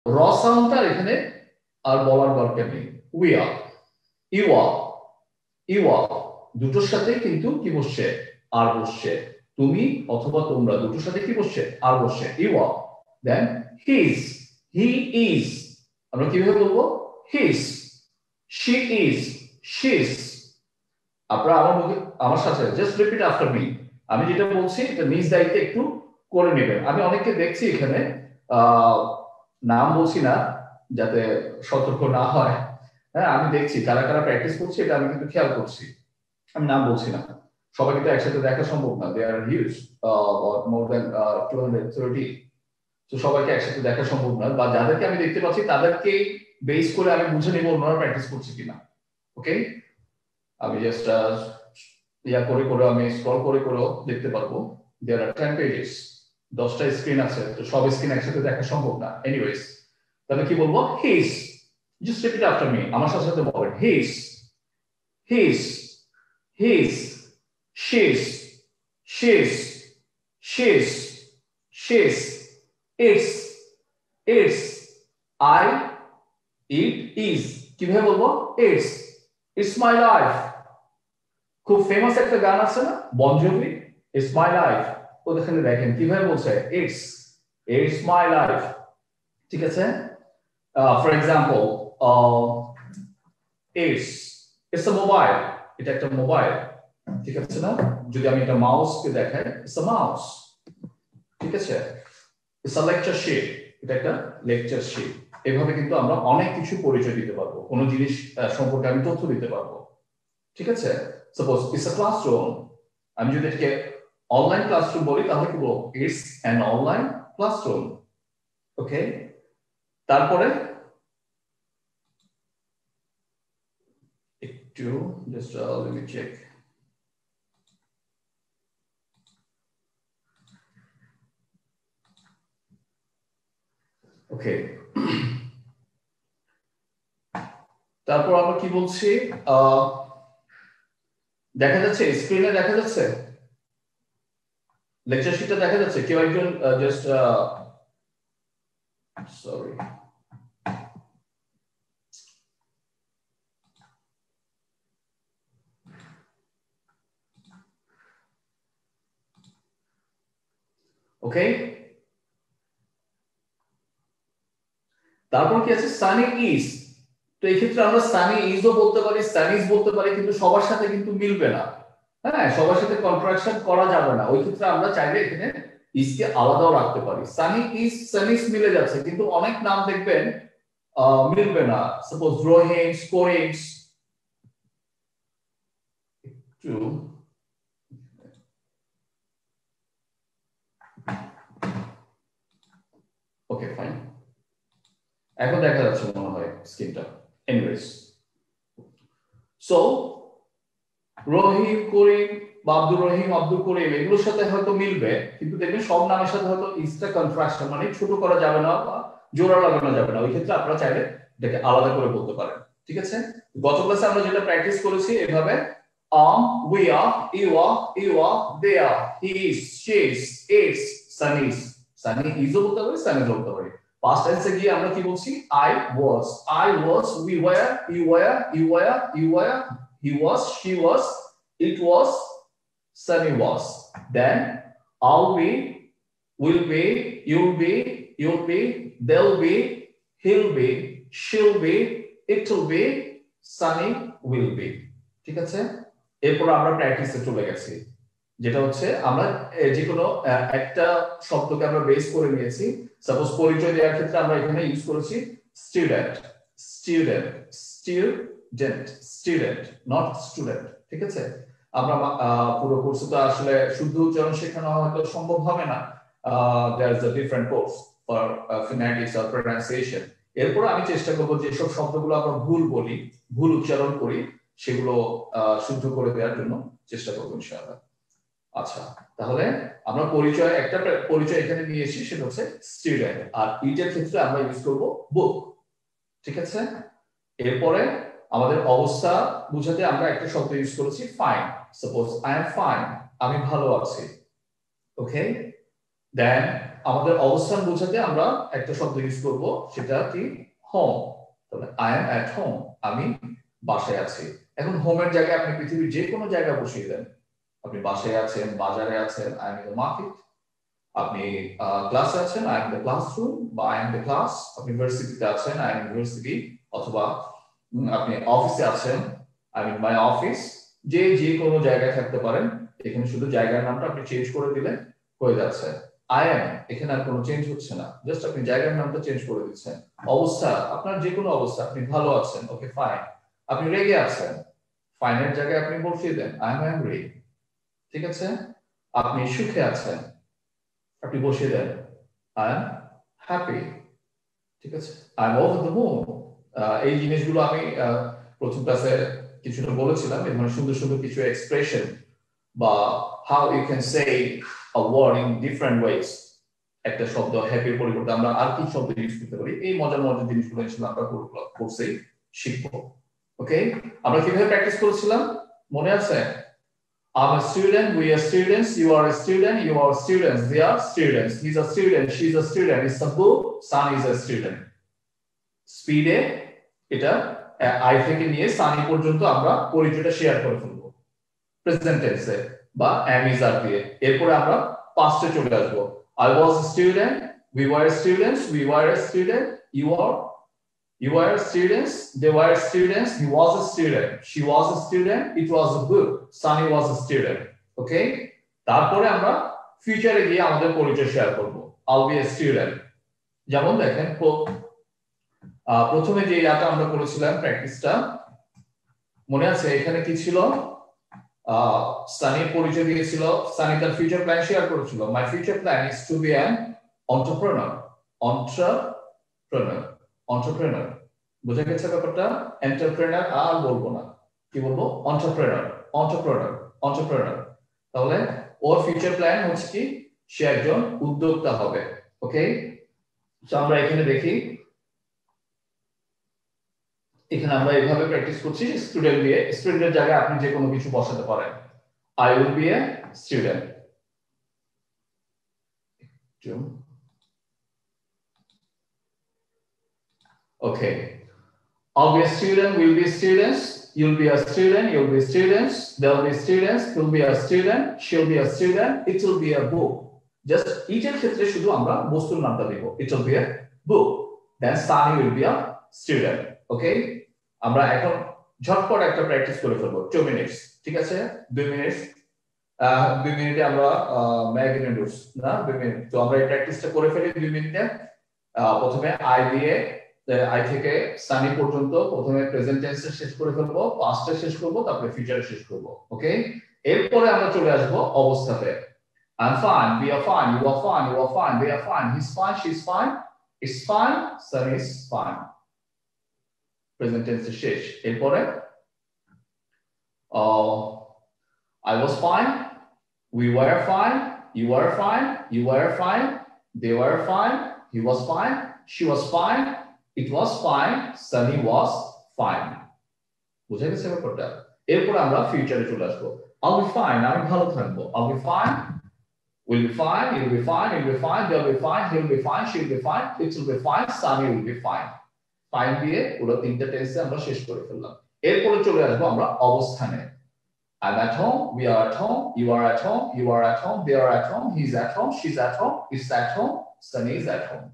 র সাউন্ডটা এখানে আর বলার দরকার নেই। We are, you are, you are দুটোর সাথে কিন্তু কি বসছে? আর বসছে। তুমি অথবা তোমরা দুটোর সাথে কি বসছে? আর বসছে। You are. Then his, he is, আমরা কিভাবে বলবো? হিজ। She is, she's. আপনারা আমার সাথে জাস্ট রিপিট আফটার মি। আমি যেটা বলছি এটা নিজ দায়িত্বে একটু করে নেবেন। আমি অনেককে দেখছি এখানে, নাম বলছি না যাতে সতর্ক না হয়। হ্যাঁ, আমি দেখছি কারা কারা প্র্যাকটিস করছে, এটা আমি কিন্তু খেয়াল করছি। আমি নাম বলছি না, সবাই কিন্তু একসাথে দেখা সম্ভব না। They R huge, more than 230। তো সবাইকে একসাথে দেখা সম্ভব না, বা যাদেরকে আমি দেখতে পাচ্ছি তাদেরকে বেস করে আমি বুঝে নিব ওনারা প্র্যাকটিস করছে কিনা। ওকে, আমি জাস্ট ইয়া করে করে আমি স্ক্রল করে করেও দেখতে পারবো। দেয়ার আর 10 পেজেস, 10টা স্ক্রিন আছে, তো সব স্ক্রিন একসাথে দেখা সম্ভব না। এনিওয়েজ, তাহলে কি বলবো? His. Just repeat after me, আমার সাথে সাথে বলেন। His, his, his, she's, she's, she's, she's, it's, it's, I, it, is. কিভাবে বলবো? It's, it's my life. খুব ফেমাস একটা গান আছে না, বন জোভি, ইটস মাই লাইফ। ওখানে দেখেন কিভাবে বলছে, ইটস, ইটস মাই লাইফ। ঠিক আছে? For example, it's, it's a mobile, এটা একটা মোবাইল। ঠিক আছে না? যদি আমি একটা মাউসকে দেখাই, ইটস আ মাউস। ঠিক আছে? ইটস আ লেকচার শিট, এটা একটা লেকচার শিট। এভাবে কিন্তু আমরা অনেক কিছু পরিচয় দিতে পারবো, কোনো জিনিস সম্পর্কে আমি তথ্য দিতে পারবো। ঠিক আছে? সাপোজ ইটস আ ক্লাসরুম, আমি যদি এটাকে অনলাইন ক্লাসরুম বলি তাহলে কি বলবো? It's an online classroom. Okay, তারপরে একটু just let me check. Okay, তারপর আমরা কি বলছি? দেখা যাচ্ছে স্ক্রিনে, দেখা যাচ্ছে লেকচার শিটটা দেখা যাচ্ছে? কেউ একজন জাস্ট, সরি, ওকে। তারপর কি আছে? সানি ইজ। তো এই ক্ষেত্রে আমরা সানি ইজও বলতে পারি, সানিজ বলতে পারি, কিন্তু সবার সাথে কিন্তু মিলবে না। হ্যাঁ, সবার সাথে কন্ট্রাকশন করা যাবে না। ওই ক্ষেত্রে আমরা চাইলে এখানে ইজকে আলাদাও রাখতে পারি। সানি ইজ, সানিস মিলে যাচ্ছে, কিন্তু অনেক নাম দেখবেন মিলবে না। সাপোজ রহিমস, করিমস। একটু ওকে, ফাইন, এখন দেখা যাচ্ছে মনে হয় স্ক্রিনটা। এনিওয়েজ, সো রহিম, করিম বা আব্দুর রহিম, আব্দুল করিম, এগুলোর সাথে হয়তো মিলবে, কিন্তু দেখবেন সব নামের সাথে হয়তো ইজটা কন্ট্রাকশন, মানে ছোট করা যাবে না বা জোড়া লাগানো যাবে না। ওই ক্ষেত্রে আপনারা চাইলে এটাকে আলাদা করে বলতে পারেন। ঠিক আছে? গত ক্লাসে আমরা যেটা প্র্যাকটিস করেছি এভাবে, we are, you are, you are, they are, he is, she is, it's, sunny is। sunny is ও বলতে পারি, sunny ও বলতে পারি। past tense এ গিয়ে আমরা কি বলছি? I was, we were, you were, you were, you were, he was, she was, it was, sunny was। then I'll be, will be, you'll be, they'll be, he'll be, she'll be, it'll be, sunny will be। ঠিক আছে? এরপর আমরা প্র্যাকটিসে চলে গেছি, যেটা হচ্ছে আমরা যে কোনো একটা শব্দকে আমরা বেস করে নিয়েছি। সাপোজ পরিচয় দেওয়ার ক্ষেত্রে আমরা এখানে ইউজ করেছি student, student, student, student, not student. ঠিক আছে? আমরা পুরো কোর্সে তো আসলে শুদ্ধ উচ্চারণ শেখানো হয়তো সম্ভব হবে না। There is a different course for phonetics or pronunciation. এরপর আমি চেষ্টা করব যে সব শব্দগুলো আমরা ভুল বলি, ভুল উচ্চারণ করি, সেগুলো শুদ্ধ করে দেওয়ার জন্য চেষ্টা করবো ইনশাআল্লাহ। আচ্ছা, তাহলে আমরা পরিচয়, একটা পরিচয় এখানে নিয়েছি, সেটা হচ্ছে স্টুডেন্ট। আর ইটের ক্ষেত্রে আমরা ইউজ করব বুক। ঠিক আছে? এরপরে আমাদের অবস্থা বুঝাতে আমরা একটা শব্দ ইউজ করেছি fine. Suppose I am fine, আমি ভালো আছি। ওকে, দেন আমাদের অবস্থান বোঝাতে আমরা একটা শব্দ ইউজ করব, সেটা কি হোম। তাহলে আই এম অ্যাট হোম, আমি বাসায় আছি। এখন হোমের জায়গায় আপনি পৃথিবীর যে কোনো জায়গা বসিয়ে দেন। আপনি বাসায় আছেন, বাজারে আছেন, I am in the market. আপনি ক্লাসে আছেন, আই এম দ্য ক্লাসরুম বা আই এম দ্য ক্লাস। আপনি ইউনিভার্সিটিতে আছেন, আই এম ইউনিভার্সিটি। অথবা আপনি অফিসে আছেন, আই মিন মাই অফিস। যে কোনো জায়গায় থাকতে পারেন, এখানে শুধু জায়গার নামটা আপনি চেঞ্জ করে দিলে হয়ে যাচ্ছে। আই এম, এখানে আর কোনো চেঞ্জ হচ্ছে না, জাস্ট আপনি জায়গার নামটা চেঞ্জ করে দিচ্ছেন। অবস্থা, আপনার যে কোনো অবস্থা, আপনি ভালো আছেন, ওকে ফাইন। আপনি রেগে আছেন, ফাইনের জায়গায় আপনি বসিয়ে দেন আই এম অ্যাংরি, ঠিক আছে। আপনি সুখে আছেন, আপনি বসিয়ে দেন আই এম হ্যাপি, ঠিক আছে। I am over the moon. এই জিনিসগুলো আমি প্রথম ক্লাসে কিছুটা বলেছিলাম। এই ধরনের সুন্দর সুন্দর কিছু এক্সপ্রেশন বা how you can say a word in different ways. একটা শব্দ হ্যাপির পরিবর্তে আমরা আর কি শব্দ ইউজ করতে পারি, এই মজার মজার জিনিসগুলো ইনশাআল্লাহ আমরা কোর্সেই শিখবো। ওকে, আমরা কিভাবে প্র্যাকটিস করেছিলাম মনে আছে? I'm a student, we are students, you are a student, you are students, they are students, he's a student, she's a student, it's a book, son is a student. স্পিডে এটা আই থেকে নিয়ে সানি পর্যন্ত আমরা পরিচয়টা শেয়ার করে ফেলবো present টেন্সে বা am is are দিয়ে। এরপরে আমরা পাস্টে চলে আসবো। I was a student, we were students, we were a student, you were students, they were students, he was a student, she was a student, it was a book, Sunny was a student. ওকে, তারপরে আমরা ফিউচারে গিয়ে আমাদের পরিচয় share করব। I'll be a student। যেমন দেখেন প্রথমে যে ইয়াটা আমরা করেছিলাম প্র্যাকটিসটা মনে আছে? এখানে কি ছিল? সানির পরিচয় দিয়েছিল, সানি তার ফিউচার প্ল্যান শেয়ার করেছিল। My future plan is to be an entrepreneur. Entrepreneur বুঝা গেছে ব্যাপারটা? এন্টারপ্রেনার আর বলবো না, কি বলবো? এন্টারপ্রেনার। তাহলে ওর ফিউচার প্ল্যান হচ্ছে কি সে একজন উদ্যোক্তা হবে। ওকে, তো আমরা এখানে দেখি, এখানে আমরা এইভাবে প্র্যাকটিস করছি স্টুডেন্ট দিয়ে। স্টুডেন্টের জায়গায় আপনি যে কোনো কিছু বসাতে পারেন। I will be a student. Okay, I'll be a student, we'll be students, you'll be a student, you'll be students, there'll be students, he'll be a student, she'll be a student, it will be a book. Just each ক্ষেত্রে শুধু আমরা বস্তুর নামটা দেব। It will be a book. Then Sunny will be a student. Okay, আমরা এখন ঝটপট একটা practice করে ফেলবো 2 মিনিটস, ঠিক আছে? 2 মিনিটে আমরা ম্যাগি নুডলস না 2 মিনিট। তো আমরা এই প্র্যাকটিসটা করে ফেলি 2 মিনিটে। প্রথমে আই দিয়ে আই থেকে সানি পর্যন্ত প্রথমে প্রেজেন্ট টেন্সে শেষ করে ফেলবো, পাস্টে শেষ করব, তারপরে ফিউচারে শেষ করব। ওকে, এরপরে আমরা চলে আসব অবস্থাতে। I'm fine, we are fine, you are fine, you are fine, they are fine, he's fine, she's fine, it's fine, Sunny is fine. Present টেন্সে শেষ। এরপরে I was fine, we were fine, you were fine, you were fine, they were fine, he was fine, she was fine, it was fine, Sunny was fine. বুঝা গেছে ব্যাপারটা? এরপর আমরা ফিউচারে চলে আসবো। I'll be fine, আমি ভালো থাকবো। I'll be fine, we'll be fine, you'll be fine, you'll be fine, they'll be fine, he'll be fine, she'll be fine, it will be fine, Sunny will be fine. Fine দিয়ে পুরো তিনটা টেন্সে আমরা শেষ করে ফেললাম। এরপরে চলে আসবো আমরা অবস্থানে। I'm at home, we are at home, you are at home, you are at home, they are at home, he's at home, she's at home, it's at home, Sunny is at home.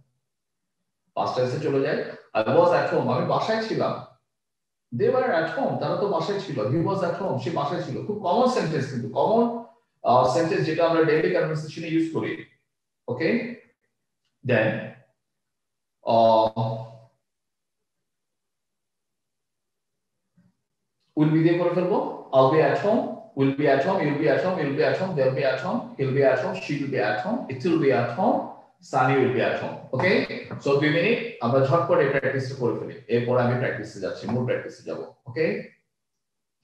Past tense চলে যায়। I was at home, আমি বাসায় ছিলাম। They were at home, তারা তো বাসায় ছিল। He was at home, সে বাসায় ছিল। খুব কমন সেন্টেন্স, কিন্তু কমন সেন্টেন্স যেটা আমরা ডেইলি কনভারসেশনে ইউজ করি। ওকে, দেন will be দিয়ে করে ফেলবো। I'll be at home, will be at home, you'll be at home, you'll be at home, they'll be at home, he'll be at home, she will be at home, it will be at home, Sunny will be at home. Okay, so 2 minute আমরা ঝটপট এই প্র্যাকটিসটা করে ফেলি। এরপর আমি প্র্যাকটিসে যাচ্ছি, মূল প্র্যাকটিসে যাব। ওকে,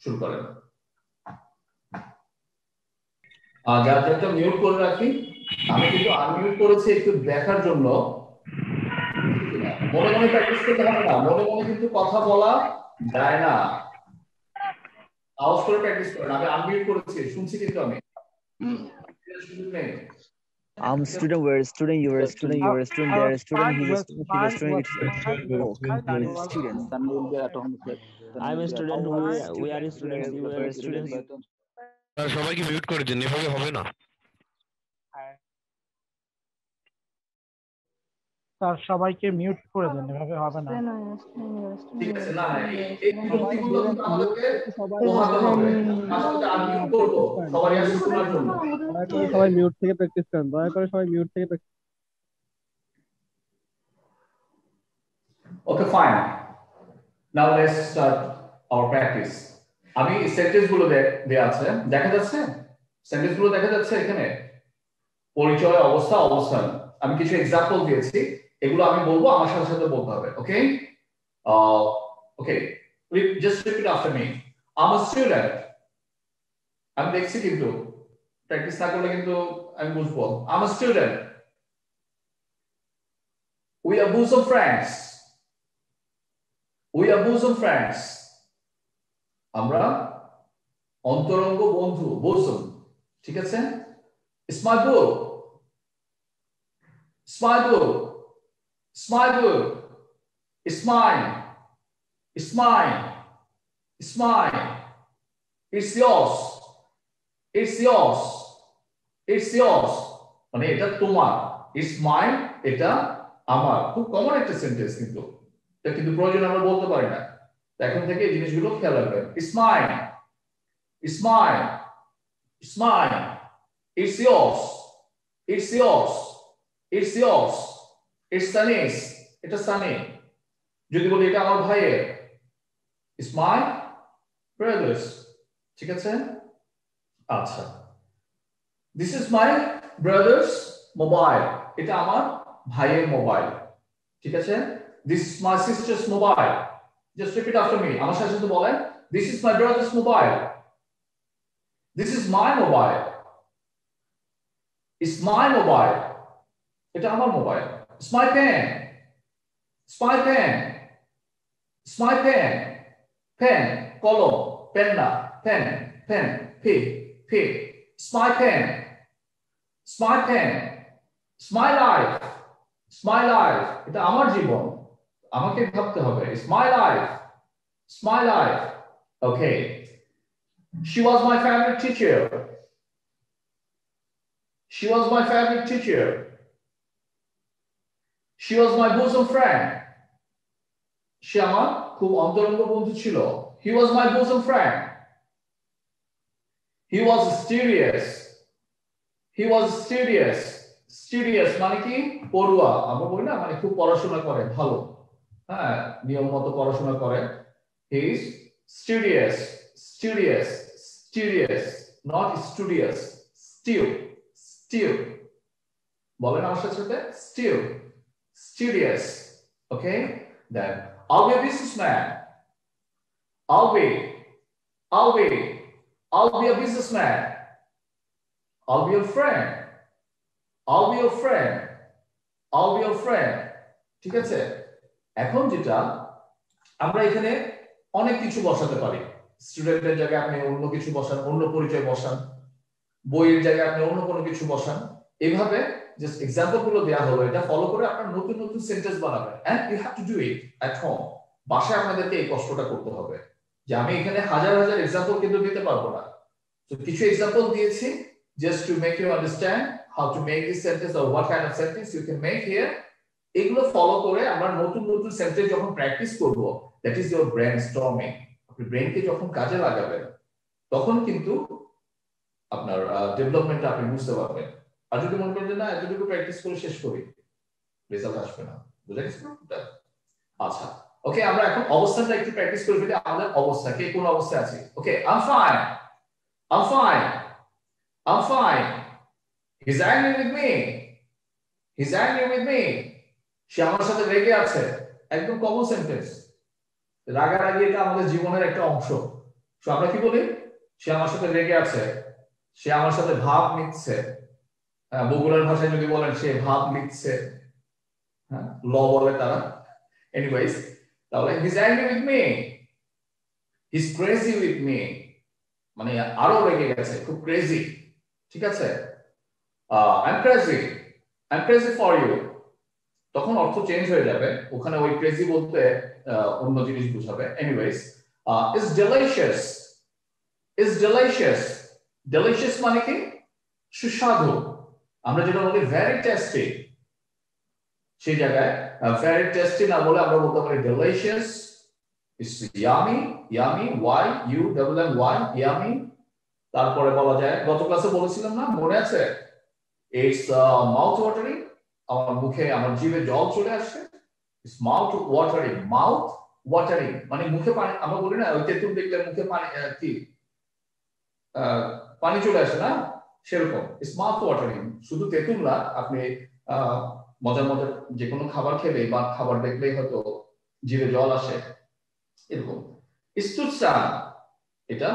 শুরু করেন। যাত্রাটা মিউট করে রাখি। আমি কিন্তু আনমিউট করেছি একটু দেখার জন্য। মনে মনে প্র্যাকটিস করতে হবে না, মনে মনে কিন্তু কথা বলা যায় না। আওয়াজ করে প্র্যাকটিস করেন। আমি আনমিউট করেছি, শুনছি কিন্তু আমি। I'm student, we're a student, you're a student, you're a student, they're a student, he's a student, she's a student, oh, we're students. Sunny will be automatic. I'm a student, we are students, you are students. সবাইকে mute করে দিন, এভাবে হবে না। Sir সবাইকে mute করে দেন, এভাবে হবে না। ঠিক আছে, না এই প্রতিগুলো কিন্তু আমাদেরকে পোহাতে হবে। আসলে আনমিউট করব সবাই আসলে শোনার জন্য। দয়া করে সবাই মিউট থেকে প্র্যাকটিস করেন, দয়া করে সবাই মিউট থেকে practice. Okay, fine. Now let's start our practice. আমি সেন্টেন্স গুলো দেয়া আছে, দেখা যাচ্ছে? সেন্টেন্স গুলো দেখা যাচ্ছে এখানে? পরিচয়, অবস্থা, অবস্থান। আমি কিছু এক্সাম্পল দিয়েছি, এগুলো আমি বলবো, আমার সাথে সাথে বলতে হবে। ওকে? ওকে, just repeat after me. I'm a student. আমি দেখছি কিন্তু প্র্যাকটিস না করলে কিন্তু আমি বুঝবো। I'm a student. We are bosom friends. We are bosom friends. আমরা অন্তরঙ্গ বন্ধু, bosom, ঠিক আছে? It's my book. It's my book. It's my book. It's mine. It's mine. It's mine. It's yours. It's yours. It's yours. মানে এটা তোমার। It's mine. এটা আমার। খুব কমন একটা সেন্টেন্স কিন্তু। এটা কিন্তু প্রয়োজন আমরা বলতে পারি না। এখন থেকে এই জিনিসগুলো খেয়াল রাখবেন। It's mine. It's mine. It's mine. It's yours. It's yours. It's yours. It's Sunny's. এটা Sunny. যদি বলি এটা আমার ভাইয়ের, It's my brother's. ঠিক আছে? আচ্ছা। This is my brother's mobile. এটা আমার ভাইয়ের মোবাইল। ঠিক আছে? This is my sister's mobile. Just repeat after me. আমার সাথে সাথে বলেন, This is my brother's mobile. This is my mobile. It's my mobile. এটা আমার mobile. It's my pen. It's my pen. It's my pen. Pen, কলম, pen না, pen, pen, p, p. It's my pen. It's my pen. It's my life. It's my life. এটা আমার জীবন। আমাকে ভাবতে হবে। It's my life. It's my life. Okay. She was my favorite teacher. She was my favorite teacher. She was my bosom friend. সে আমার খুব অন্তরঙ্গ বন্ধু ছিল। He was my bosom friend. He was studious. He was studious. Studious মানে কি? পড়ুয়া। আমরা বলি না, মানে খুব পড়াশোনা করে, ভালো। হ্যাঁ, নিয়ম মতো পড়াশোনা করে। He is studious. Studious. Studious. Not studious. Still. Still. বলেন আমার সাথে? Still. Studious. Okay? Then I'll be a businessman. I'll be a businessman. I'll be your friend. I'll be your friend. I'll be your friend. ঠিক আছে? এখন যেটা আমরা এখানে অনেক কিছু বসাতে পারি। স্টুডেন্টের জায়গায় আপনি অন্য কিছু বসান, অন্য পরিচয় বসান। বইয়ের জায়গায় আপনি অন্য কোনো কিছু বসান। এইভাবে জাস্ট এক্সাম্পল গুলো দেয়া হলো, এটা ফলো করে আপনারা নতুন নতুন সেন্টেন্স বানাবেন। And you have to do it at home. বাসায় আপনাদেরকে এই কষ্টটা করতে হবে যে আমি এখানে হাজার হাজার এক্সাম্পল কিন্তু দিতে পারবো না। তো কিছু এক্সাম্পল দিয়েছি just to make you understand how to make this sentence or what kind of sentence you can make here. এগুলো ফলো করে আমরা নতুন নতুন সেন্টেন্স যখন প্র্যাকটিস করব, that is your brainstorming. আপনি ব্রেনকে যখন কাজে লাগাবেন তখন কিন্তু আপনার ডেভেলপমেন্টটা আপনি বুঝতে পারবেন। আর যদি মনে করেন যে না এতটুকু প্র্যাকটিস করে শেষ করি, রেজাল্ট আসবে না। বুঝা গেছে? আচ্ছা, ওকে, আমরা এখন অবস্থানটা একটু প্র্যাকটিস করে ফেলি। আমাদের অবস্থা, কে কোন অবস্থায় আছে? ওকে, I'm fine. I'm fine. I'm fine. He's angry with me. He's angry with me. সে আমার সাথে রেগে আছে। একদম কমন সেন্টেন্স। রাগারাগি এটা আমাদের জীবনের একটা অংশ। সো আমরা কি বলি? সে আমার সাথে রেগে আছে, সে আমার সাথে ভাব নিচ্ছে। বগুড়ার ভাষায় যদি বলেন সে ভাব লিখছে, হ্যাঁ, ল বলে তারা। এনিওয়েজ, তাহলে he's angry with me. He's crazy with me. মানে আরো রেগে গেছে, খুব ক্রেজি। ঠিক আছে? I'm crazy for you তখন অর্থ চেঞ্জ হয়ে যাবে ওখানে ওই ক্রেজি বলতে অন্য জিনিস বোঝাবে এনিওয়েজ is delicious মানে কি সুস্বাদু আমরা যেটা বলি very tasty সেই জায়গায় very tasty না বলে আমরা বলতে পারি delicious is yummy y u double m y yummy তারপরে বলা যায় গত ক্লাসে বলেছিলাম না মনে আছে it's mouth watering আমার মুখে আমার জিভে জল চলে আসে it's mouth watering মানে মুখে পানি আমরা বলি না ওই তেঁতুল দেখলে মুখে পানি কি পানি চলে আসে না সেরকম it's mouth watering শুধু তেঁতুল না আপনি মজার যে কোনো খাবার খেলে বা খাবার দেখলেই হয়তো জিভে জল আসে এরকম ইস্তুৎসান এটা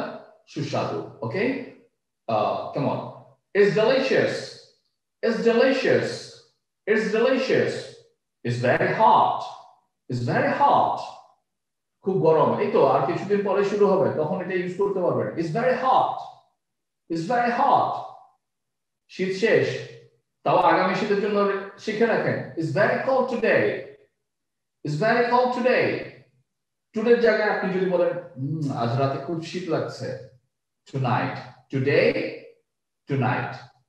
সুস্বাদু ওকে come on it's delicious it's very hot খুব গরম এই তো আর কিছুদিন পরে শুরু হবে তখন এটা ইউজ করতে পারবেন it's very hot শীত শেষ তাও আগামী শীতের জন্য শিখে রাখেন it's very cold today টুডের জায়গায় আপনি যদি বলেন আজ রাতে খুব শীত লাগছে tonight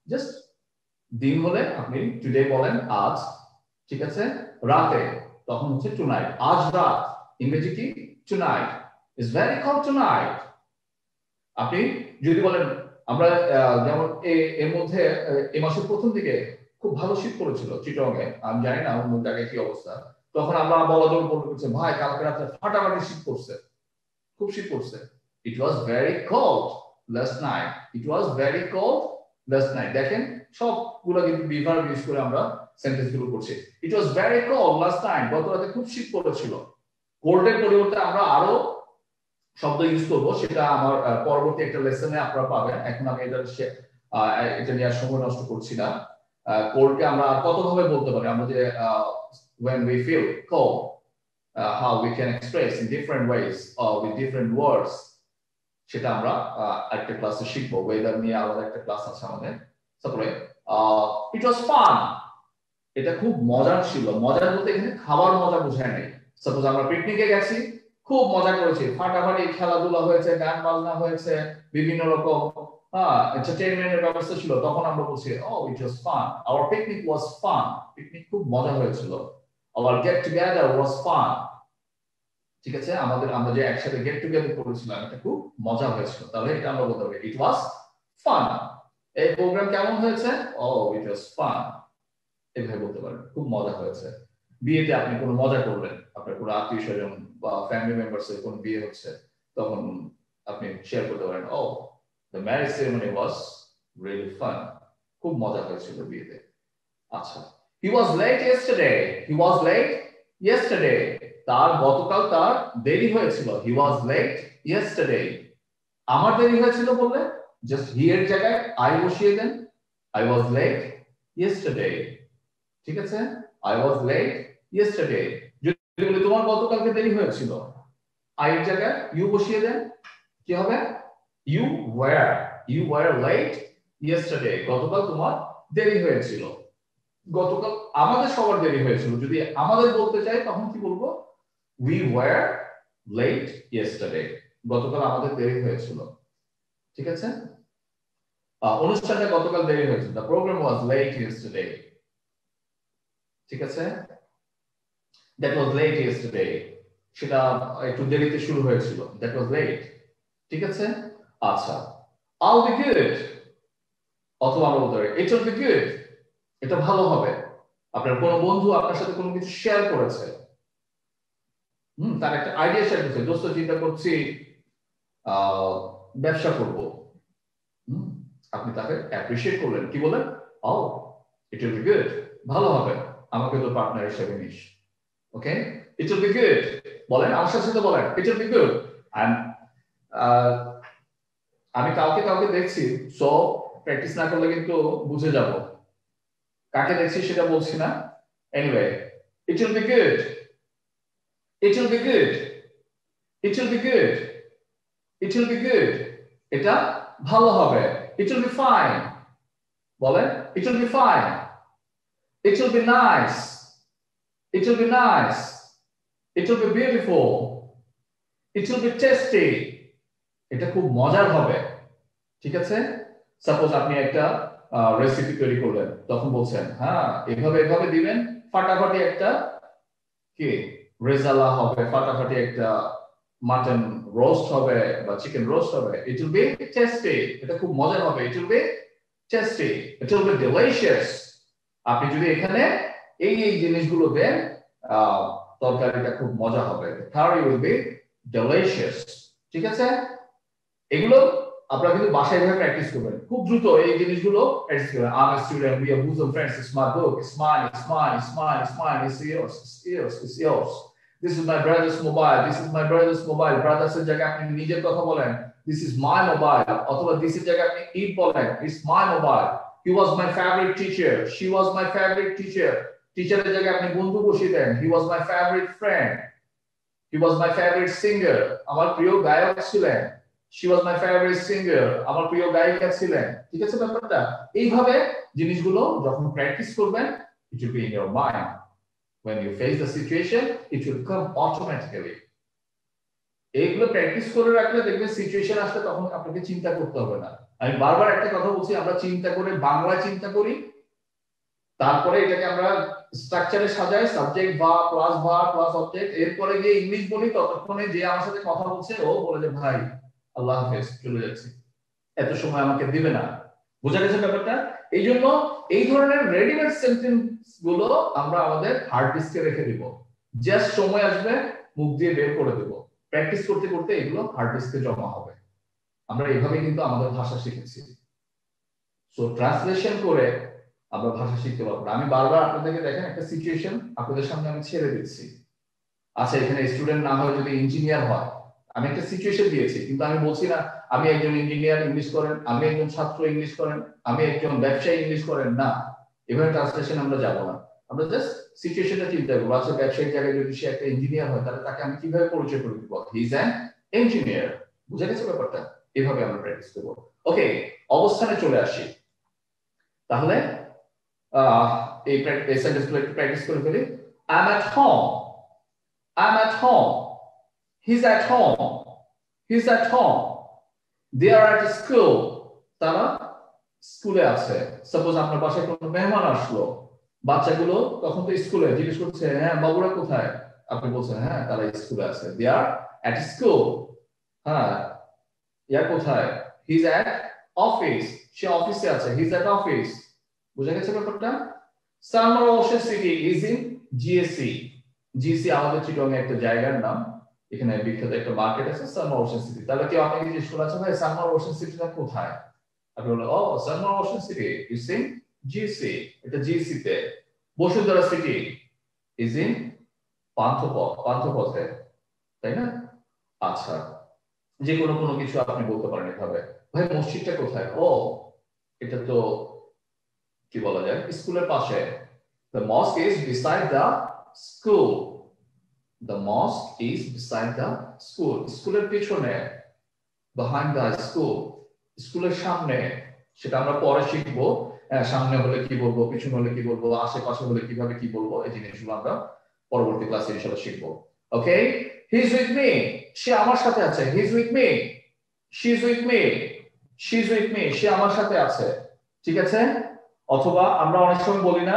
জাস্ট দিন হলে আপনি টুডে বলেন আজ ঠিক আছে রাতে তখন হচ্ছে টুনাইট আজ রাত ইংরেজি কি tonight is very cold tonight আপনি যদি বলেন আমরা যেমন এর মধ্যে এই মাসের প্রথম দিকে খুব ভালো শীত পড়েছিল চিটংয়ে আমি জানি না অন্য জায়গায় কি অবস্থা তখন আমরা বলা জোর বলতে ভাই কালকে রাতে ফাটাফাটি শীত পড়ছে খুব শীত পড়ছে it was very cold last night দেখেন সবগুলো কিন্তু বিভার ইউজ করে আমরা সেন্টেন্স গুলো করছি it was very cold last night গত রাতে খুব শীত পড়েছিল কোল্ডের পরিবর্তে আমরা আরো শব্দ ইউজ করব সেটা আমার পরবর্তী একটা লেসনে আপনারা পাবেন এখন আমি এটা নিয়ে সময় নষ্ট করছি না কোল্ডকে আমরা কত ভাবে বলতে পারি আমরা যে when we feel cold how we can express in different ways or with different words সেটা আমরা একটা ক্লাসে শিখব ওয়েদার নিয়ে আলাদা একটা ক্লাস আছে আমাদের তারপরে ইট ওয়াজ ফান এটা খুব মজার ছিল মজার বলতে এখানে খাবার মজা বোঝায় নাই সাপোজ আমরা পিকনিকে গেছি খুব মজা করেছি ফাটাফাটি খেলাধুলা হয়েছে গান বাজনা হয়েছে বিভিন্ন রকম এন্টারটেইনমেন্টের ব্যবস্থা ছিল তখন আমরা বলছি it was fun our picnic was fun picnic খুব মজা হয়েছিল our get together was fun ঠিক আছে আমরা যে একসাথে গেট টুগেদার করেছিলাম এটা খুব মজা হয়েছিল তাহলে এটা আমরা বলতে পারি ইট ওয়াজ ফান এই প্রোগ্রাম কেমন হয়েছে ইট ওয়াজ ফান এভাবে বলতে পারেন খুব মজা হয়েছে বিয়েতে আপনি কোনো মজা করলেন আপনার কোনো আত্মীয় স্বজন বা ফ্যামিলি মেম্বার্স এর কোনো বিয়ে হচ্ছে তখন আপনি শেয়ার করতে পারেন the marriage ceremony was really fun খুব মজা হয়েছিল বিয়েতে আচ্ছা he was late yesterday তার গতকাল তার দেরি হয়েছিল he was late yesterday আমার দেরি হয়েছিল বললে জাস্ট he এর জায়গায় I বসিয়ে দেন I was late yesterday ঠিক আছে I was late yesterday যদি বলি তোমার গতকালকে দেরি হয়েছিল I এর জায়গায় you বসিয়ে দেন কি হবে you were late yesterday গতকাল তোমার দেরি হয়েছিল গতকাল আমাদের সবার দেরি হয়েছিল যদি আমাদের বলতে চাই তখন কি বলবো we were late yesterday গতকাল আমাদের দেরি হয়েছিল ঠিক আছে অনুষ্ঠানটা গতকাল দেরি হয়েছিল the program was late yesterday ঠিক আছে that was late yesterday সেটা একটু দেরিতে শুরু হয়েছিল that was late ঠিক আছে আচ্ছা I'll be good অথবা আমরা বলতে পারি it will be good এটা ভালো হবে আপনার কোন বন্ধু আপনার সাথে কোনো কিছু শেয়ার করেছে তার একটা আইডিয়া শেয়ার করেছে দোস্ত চিন্তা করছি ব্যবসা করব আপনি তাকে অ্যাপ্রিশিয়েট করলেন কি বলেন it will be good ভালো হবে আমাকে তো পার্টনার হিসেবে নিস ওকে it will be good বলেন আমার সাথে বলেন it will be good and আমি কাউকে দেখছি সো প্র্যাকটিস না করলে কিন্তু বুঝে যাব কাকে দেখছি সেটা বলছি না anyway it will be good এটা ভালো হবে it will be fine বলেন It will be fine. It will be nice. It will be nice. It will be beautiful. It will be tasty. এটা খুব মজার হবে ঠিক আছে সাপোজ আপনি একটা রেসিপি তৈরি করলেন তখন বলছেন হ্যাঁ এভাবে দিবেন ফাটাফাটি একটা কি রেজালা হবে ফাটাফাটি একটা মাটন রোস্ট হবে বা চিকেন রোস্ট হবে ইট উইল বি টেস্টি এটা খুব মজার হবে ইট will B tasty it will B delicious আপনি যদি এখানে এই জিনিসগুলো দেন তরকারিটা খুব মজা হবে কারি উইল বি ডিলিশিয়াস ঠিক আছে এগুলো আপনারা কিন্তু বাসায় ভাবে প্র্যাকটিস করবেন খুব দ্রুত এই জিনিসগুলো প্র্যাকটিস করবেন I am student we are bosom friends it's my book it's mine it's mine it's mine it's mine it's yours it's yours it's yours this is my brother's mobile this is my brother's mobile brothers এর জায়গায় আপনি নিজের কথা বলেন this is my mobile অথবা this এর জায়গায় আপনি it বলেন it's my mobile he was my favorite teacher she was my favorite teacher টিচারের জায়গায় আপনি বন্ধু বসিয়ে দেন he was my favorite friend he was my favorite singer আমার প্রিয় গায়ক ছিলেন she was my favorite singer আমার প্রিয় গায়িকা ছিলেন ঠিক আছে ব্যাপারটা এইভাবে জিনিসগুলো যখন প্র্যাকটিস করবেন it will be in your mind when you face the situation it will come automatically এইগুলো প্র্যাকটিস করে রাখলে দেখবেন সিচুয়েশন আসলে তখন আপনাকে চিন্তা করতে হবে না আমি বারবার একটা কথা বলছি আমরা চিন্তা করে বাংলায় চিন্তা করি তারপরে এটাকে আমরা স্ট্রাকচারে সাজাই সাবজেক্ট প্লাস অবজেক্ট এরপরে গিয়ে ইংলিশ বলি ততক্ষণে যে আমার সাথে কথা বলছে ও বলে যে ভাই আল্লাহ হাফেজ চলে যাচ্ছি এত সময় আমাকে দিবে না বোঝা গেছে ব্যাপারটা এই জন্য এই ধরনের রেডিমেড সেন্টেন্স গুলো আমরা আমাদের হার্ড ডিস্কে রেখে দিব জাস্ট সময় আসবে মুখ দিয়ে বের করে দেব প্র্যাকটিস করতে করতে এগুলো হার্ড ডিস্কে জমা হবে আমরা এইভাবে কিন্তু আমাদের ভাষা শিখেছি সো ট্রান্সলেশন করে আমরা ভাষা শিখতে পারবো আমি বারবার আপনাদেরকে দেখেন একটা সিচুয়েশন আপনাদের সামনে আমি ছেড়ে দিচ্ছি আচ্ছা এখানে স্টুডেন্ট না হয় যদি ইঞ্জিনিয়ার হয় আমি একটা সিচুয়েশন দিয়েছি কিন্তু আমি বলছি না আমি একজন ইঞ্জিনিয়ার ইংলিশ করেন আমি একজন ছাত্র ইংলিশ করেন আমি একজন ব্যবসায়ী ইংলিশ করেন না এভাবে ট্রান্সলেশন আমরা যাব না আমরা জাস্ট সিচুয়েশনটা চিন্তা করবো আচ্ছা ব্যবসায়িক জায়গায় যদি সে একটা ইঞ্জিনিয়ার হয় তাহলে তাকে আমি কিভাবে পরিচয় করে দিব হি ইজ অ্যান ইঞ্জিনিয়ার বুঝা গেছে ব্যাপারটা এভাবে আমরা প্র্যাকটিস করবো ওকে অবস্থানে চলে আসি তাহলে এই সেন্টেন্সগুলো একটু প্র্যাকটিস করে ফেলি I am at home he's at home they are at school তারা স্কুলে আছে সাপোজ আপনার বাসায় কোনো মেহমান আসলো বাচ্চাগুলো তখন তো স্কুলে জিজ্ঞেস করছে হ্যাঁ বাবুরা কোথায় আপনি বলছেন হ্যাঁ তারা স্কুলে আছে they are at school হ্যাঁ ইয়া কোথায় he's at office সে অফিসে আছে he's at office বুঝা গেছে ব্যাপারটা Salman Ocean city is in GSC আমাদের চিটং একটা জায়গার নাম এখানে বিখ্যাত একটা মার্কেট আছে সালমান ওশেন সিটি তাহলে কি আপনাকে জিজ্ঞেস করা আছে ভাই সালমান ওশেন সিটিটা কোথায় আপনি বললেন ও Salman Ocean City is in GSC এটা GSC তে বসুন্ধরা সিটি ইজ ইন পান্থপথে তাই না আচ্ছা যে কোনো কিছু আপনি বলতে পারেন এভাবে ভাই মসজিদটা কোথায় ও এটা তো কি বলা যায় স্কুলের পাশে the mosque is beside the school the mosque is beside the school স্কুলের পিছনে behind the school স্কুলের সামনে সেটা আমরা পরে শিখবো সামনে হলে কি বলবো পিছনে হলে কি বলবো আশেপাশে হলে কিভাবে কি বলবো এই জিনিসগুলো আমরা পরবর্তী ক্লাসে ইনশাআল্লাহ শিখবো ওকে he is with me সে আমার সাথে আছে he is with me she is with me she is with me সে আমার সাথে আছে ঠিক আছে অথবা আমরা অনেক সময় বলি না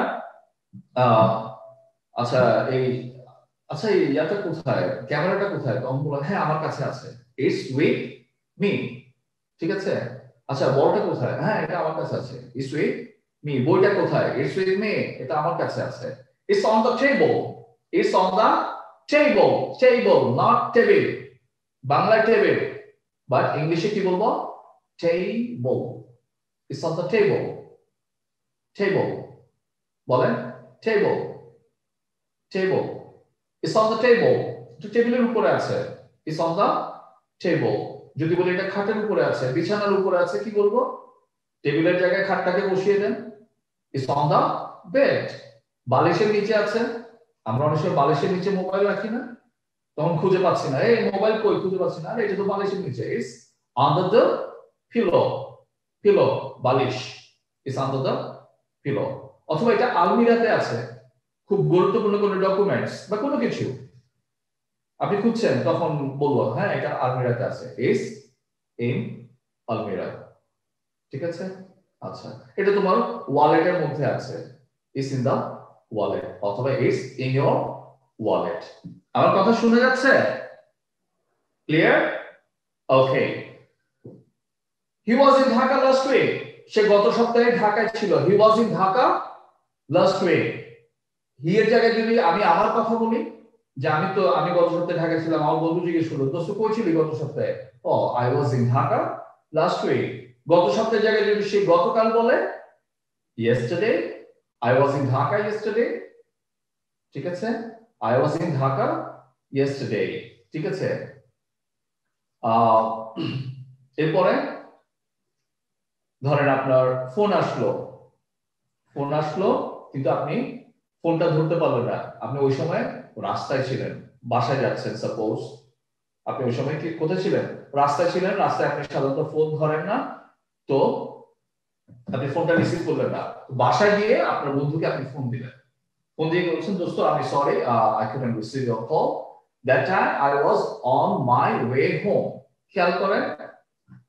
আচ্ছা এই ইয়াটা কোথায় ক্যামেরাটা কোথায় তো আমরা বলি হ্যাঁ আমার কাছে আছে ইটস উইথ মি ঠিক আছে আচ্ছা বলটা কোথায় হ্যাঁ এটা আমার কাছে আছে ইটস উইথ মি বইটা কোথায় ইটস উইথ মি এটা আমার কাছে আছে it's on the table it's on the table not table Bangla table but ইংলিশে কি বলবো table it's on the table বলেন table it's on the table তো টেবিলের উপরে আছে it's on the table যদি বলি এটা খাটের উপরে আছে বিছানার উপরে আছে কি বলবো টেবিলের জায়গায় খাটটাকে বসিয়ে দেন it's on the bed বালিশের নিচে আছে আমরা অনেক সময় বালিশের নিচে মোবাইল রাখি না তখন খুঁজে পাচ্ছি না এই মোবাইল কই খুঁজে পাচ্ছি না আরে এটা তো বালিশের নিচে it's under the pillow বালিশ is under the পিলো, অথবা এটা আলমিরাতে আছে, খুব গুরুত্বপূর্ণ কোনো ডকুমেন্টস বা কোনো কিছু আপনি খুঁজছেন, তখন বলবো হ্যাঁ এটা আলমিরাতে আছে, ইজ ইন আলমিরা। ঠিক আছে? আচ্ছা, এটা তোমার ওয়ালেটের মধ্যে আছে, ইজ ইন দা ওয়ালেট, অথবা ইজ ইন ইয়োর ওয়ালেট। আমার কথা শুনে যাচ্ছে? Clear? Okay. He was in Dhaka last week, সে গত সপ্তাহে ঢাকায় ছিল। He was in Dhaka last week. He এর জায়গায় যদি আমি আমার কথা বলি, যে আমি গত সপ্তাহে ঢাকায় ছিলাম, আমার বন্ধু জিজ্ঞেস করলো দোস্ত কই ছিলি গত সপ্তাহে? Oh I was in Dhaka last week. গত সপ্তাহের জায়গায় যদি সে গতকাল বলে, yesterday, I was in Dhaka yesterday। ঠিক আছে? I was in Dhaka yesterday। ঠিক আছে? এরপরে ধরেন আপনার ফোন আসলো কিন্তু আপনি ফোনটা ধরতে পারলেন না, আপনি ওই সময় রাস্তায় ছিলেন, বাসায় যাচ্ছেন সাপোজ, আপনি ওই সময় কি কোথায় ছিলেন? রাস্তায় ছিলেন। রাস্তায় আপনি সাধারণত ফোন ধরেন না, তো আপনি ফোনটা রিসিভ করলেন না, বাসায় গিয়ে আপনার বন্ধুকে আপনি ফোন দিলেন, ফোন দিয়ে বলছেন দোস্ত আমি sorry, I couldn't receive your call, that time I was on my way home. খেয়াল করেন,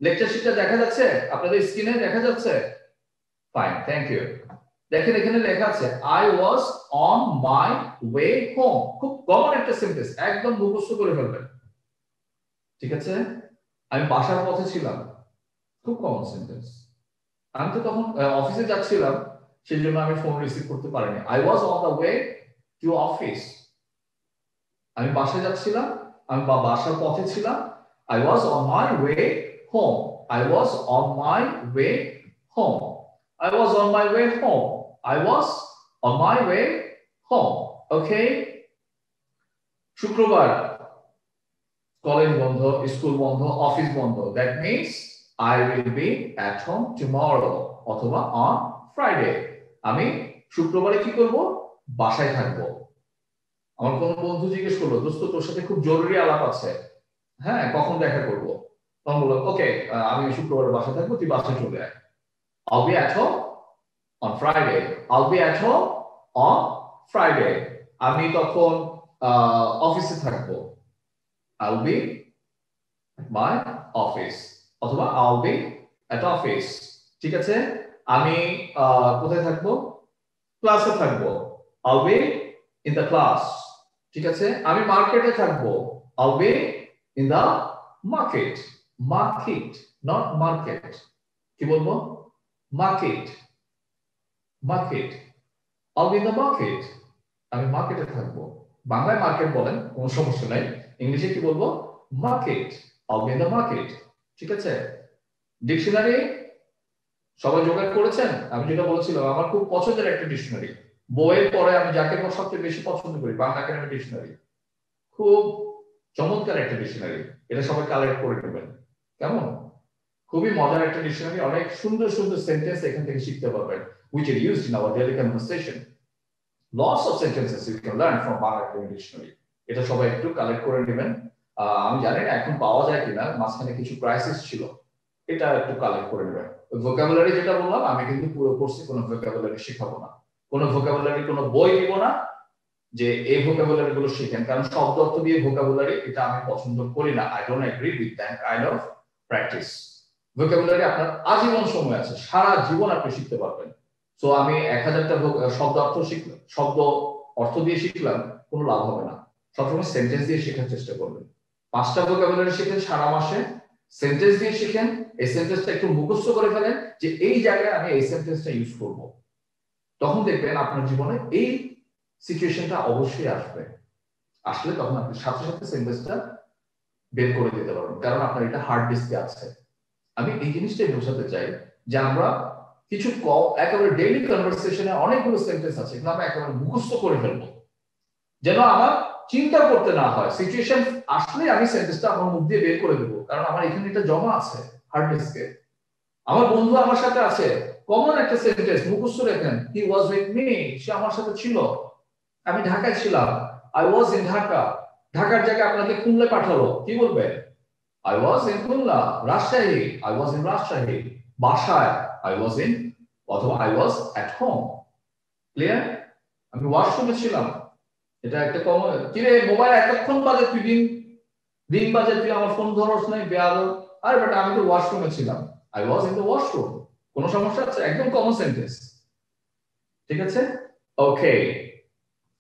লেকচার শিটটা দেখা যাচ্ছে আপনাদের স্ক্রিনে? দেখা যাচ্ছে? Fine, thank you. দেখেন এখানে লেখা আছে I was on my way home. খুব কমন একটা সেন্টেন্স, একদম মুখস্থ করে ফেলবেন। ঠিক আছে? আমি বাসার পথে ছিলাম, খুব কমন সেন্টেন্স। আমি তো তখন অফিসে যাচ্ছিলাম, সেই জন্য আমি ফোন রিসিভ করতে পারিনি। I was on the way to office. আমি বাসায় যাচ্ছিলাম, আমি বাসার পথে ছিলাম। I was on my way home. I was on my way home. I was on my way home. I was on my way home. Okay? শুক্রবার college বন্ধ, school বন্ধ, অফিস বন্ধ। That means I will be at home tomorrow অথবা on Friday। আমি শুক্রবারে কি করব? বাসায় থাকবো। আমার কোন বন্ধু জিজ্ঞেস করলো দোস্ত তোর সাথে খুব জরুরি আলাপ আছে, হ্যাঁ কখন দেখা করব? তখন বললাম ওকে আমি শুক্রবারে বাসায় থাকবো, তুই বাসায় চলে আয়। I'll be at home on Friday. I'll be at home on Friday. আমি তখন অফিসে থাকবো। I'll be at my office অথবা I'll be at office। ঠিক আছে? আমি কোথায় থাকবো? ক্লাসে থাকবো। I'll be in the class। ঠিক আছে? আমি মার্কেটে থাকবো। I'll be in the market। Market, not market। কি বলবো? Market. Market. I'll be in the market। আমি মার্কেটে থাকবো। বাংলায় মার্কেট বলেন, কোনো সমস্যা নাই। ইংলিশে কি বলবো? Market. I'll be in the market। ঠিক আছে? ডিকশনারি সবাই জোগাড় করেছেন? আমি যেটা বলেছিলাম আমার খুব পছন্দের একটা ডিকশনারি, বইয়ের পরে আমি যাকে সবচেয়ে বেশি পছন্দ করি, বাংলা একাডেমি ডিকশনারি। খুব চমৎকার একটা ডিকশনারি, এটা সবাই কালেক্ট করে নেবেন। কেমন? খুবই মজার একটা ডিকশনারি, অনেক সুন্দর সুন্দর সেন্টেন্স এখান থেকে শিখতে পারবেন, which are used in our daily conversation. Lots of sentences you can learn from Bangla Academy Dictionary. এটা সবাই একটু কালেক্ট করে নেবেন। আমি জানি না এখন পাওয়া যায় কিনা, মাঝখানে কিছু ক্রাইসিস ছিল, এটা একটু কালেক্ট করে নেবেন। ভোকাবুলারি যেটা বললাম, আমি কিন্তু পুরো কোর্সে কোনো ভোকাবুলারি শেখাবো না, কোনো ভোকাবুলারি কোনো বই দিব না যে এই ভোকাবুলারি গুলো শিখেন, কারণ শব্দ অর্থ দিয়ে ভোকাবুলারি এটা আমি পছন্দ করি না। I don't agree with that kind of practice. Vocabulary আপনার আজীবন সময় আছে, সারা জীবন আপনি শিখতে পারবেন। সো আমি 1000টা শব্দ অর্থ শিখলাম, শব্দ অর্থ দিয়ে শিখলাম, কোনো লাভ হবে না। সবসময় সেন্টেন্স দিয়ে শেখার চেষ্টা করবেন। 5টা ভোকাবুলারি শিখেন সারা মাসে, সেন্টেন্স দিয়ে শিখেন, এই সেন্টেন্সটা একটু মুখস্থ করে ফেলেন যে এই জায়গায় আমি এই সেন্টেন্সটা ইউজ করব, তখন দেখবেন আপনার জীবনে এই সিচুয়েশনটা অবশ্যই আসবে। আসলে তখন আপনি সাথে সাথে সেন্টেন্সটা বের করে দিতে পারবেন, কারণ আপনার এটা হার্ড ডিস্কে আছে। আমি এই জিনিসটাই বোঝাতে চাই যে আমরা কিছু একেবারে ডেইলি কনভারসেশনে অনেকগুলো সেন্টেন্স আছে, কিন্তু আমরা একেবারে মুখস্থ করে ফেলবো, যেন আমার চিন্তা করতে না হয়। সিচুয়েশন আসলে আমি সেন্টেন্সটা আমার মুখ দিয়ে বের করে দেবো, কারণ আমার এখানে এটা জমা আছে হার্ড ডিস্কে। আমার বন্ধু আমার সাথে আছে, কমন একটা সেন্টেন্স মুখস্থ রাখেন, হি ওয়াজ উইথ মি, সে আমার সাথে ছিল। আমি ঢাকায় ছিলাম, আই ওয়াজ ইন ঢাকা। ঢাকার জায়গায় আপনাকে খুলনা পাঠালো, কি বলবে? I was in Khulna. Rajshahi, I was in Rajshahi. বাসায়, I was in অথবা I was at home clear আমি ওয়াশরুমে ছিলাম এটা একটা কমন কি রে মোবাইল এতক্ষণ বাজে তুই দিন বাজে তুই আমার ফোন ধরছ নাই বেয়াদব আরে বাট আমি তো ওয়াশরুমে ছিলাম I was in the washroom কোনো সমস্যা আছে একদম কমন সেন্টেন্স ঠিক আছে ওকে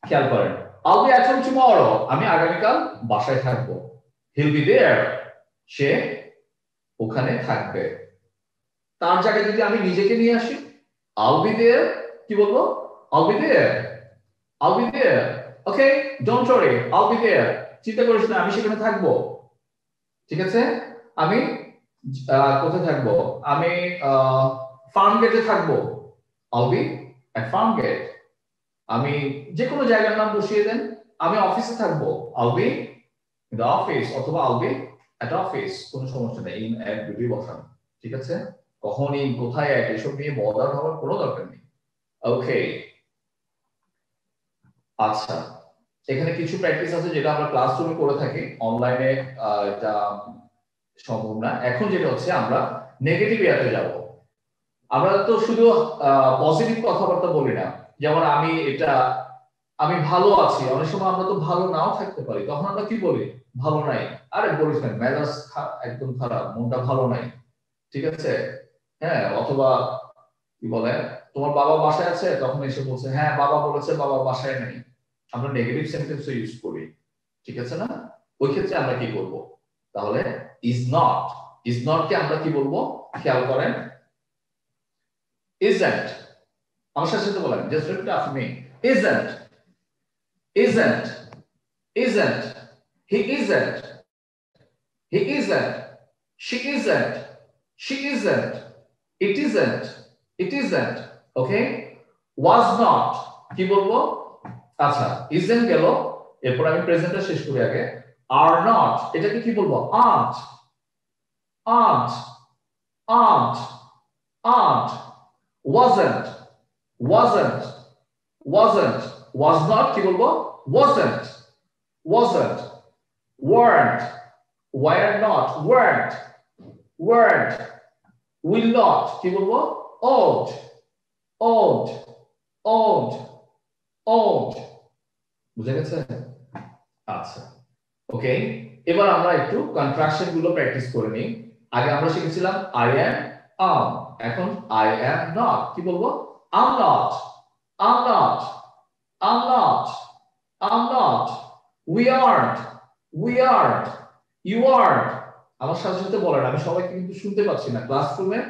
খেয়াল করেন I'll be at home tomorrow আমি আগামীকাল বাসায় থাকব he'll be there সে ওখানে থাকবে তার জায়গায় যদি আমি নিজেকে নিয়ে আসি I'll be there কি বলবো I'll be there okay don't worry I'll be there চিন্তা করিস না আমি সেখানে থাকব ঠিক আছে আমি কোথায় থাকব আমি ফার্ম গেটে থাকব I'll be at farm gate আমি যে কোনো জায়গার নাম বসিয়ে দেন আমি অফিসে থাকব I'll be in the office অথবা I'll be at office কোনো সমস্যা নেই in at দুটোই বসান ঠিক আছে কখনই কোথায় এক এসব নিয়ে বদার হওয়ার কোনো দরকার নেই ওকে আচ্ছা এখানে কিছু প্র্যাকটিস আছে যেটা আমরা ক্লাসরুমে করে থাকি অনলাইনে এটা সম্ভব না এখন যেটা হচ্ছে আমরা নেগেটিভ এয়াতে যাব আমরা তো শুধু পজিটিভ কথাবার্তা বলি না যেমন আমি ভালো আছি অনেক সময় আমরা তো ভালো নাও থাকতে পারি তখন আমরা কি বলি ভালো নাই আরে বলিস না মেজাজ একদম খারাপ মনটা ভালো নাই ঠিক আছে হ্যাঁ অথবা কি বলে তোমার বাবা বাসায় আছে তখন এসে বলছে হ্যাঁ বাবা বলেছে বাবা বাসায় নাই আমরা নেগেটিভ সেন্টেন্স ইউজ করি ঠিক আছে না ওই ক্ষেত্রে আমরা কি করব তাহলে is not কে আমরা কি বলবো খেয়াল করেন isn't আমার সাথে বলেন just repeat after me isn't he isn't she isn't she isn't it isn't okay was not কি বলবো আচ্ছা isn't গেল এরপর আমি প্রেজেন্টটা শেষ করি আগে are not এটাকে কি বলবো aren't wasn't was not কি বলবো wasn't weren't were not weren't will not কি বলবো ought বুঝা গেছে আচ্ছা ওকে এবার আমরা একটু কন্ট্রাকশন গুলো প্র্যাকটিস করে নিই আগে আমরা শিখেছিলাম I am এখন I am not কি বলবো I'm not we aren't you aren't আমার সাথে সাথে বলেন আমি সবাইকে কিন্তু শুনতে পাচ্ছি না ক্লাসরুমে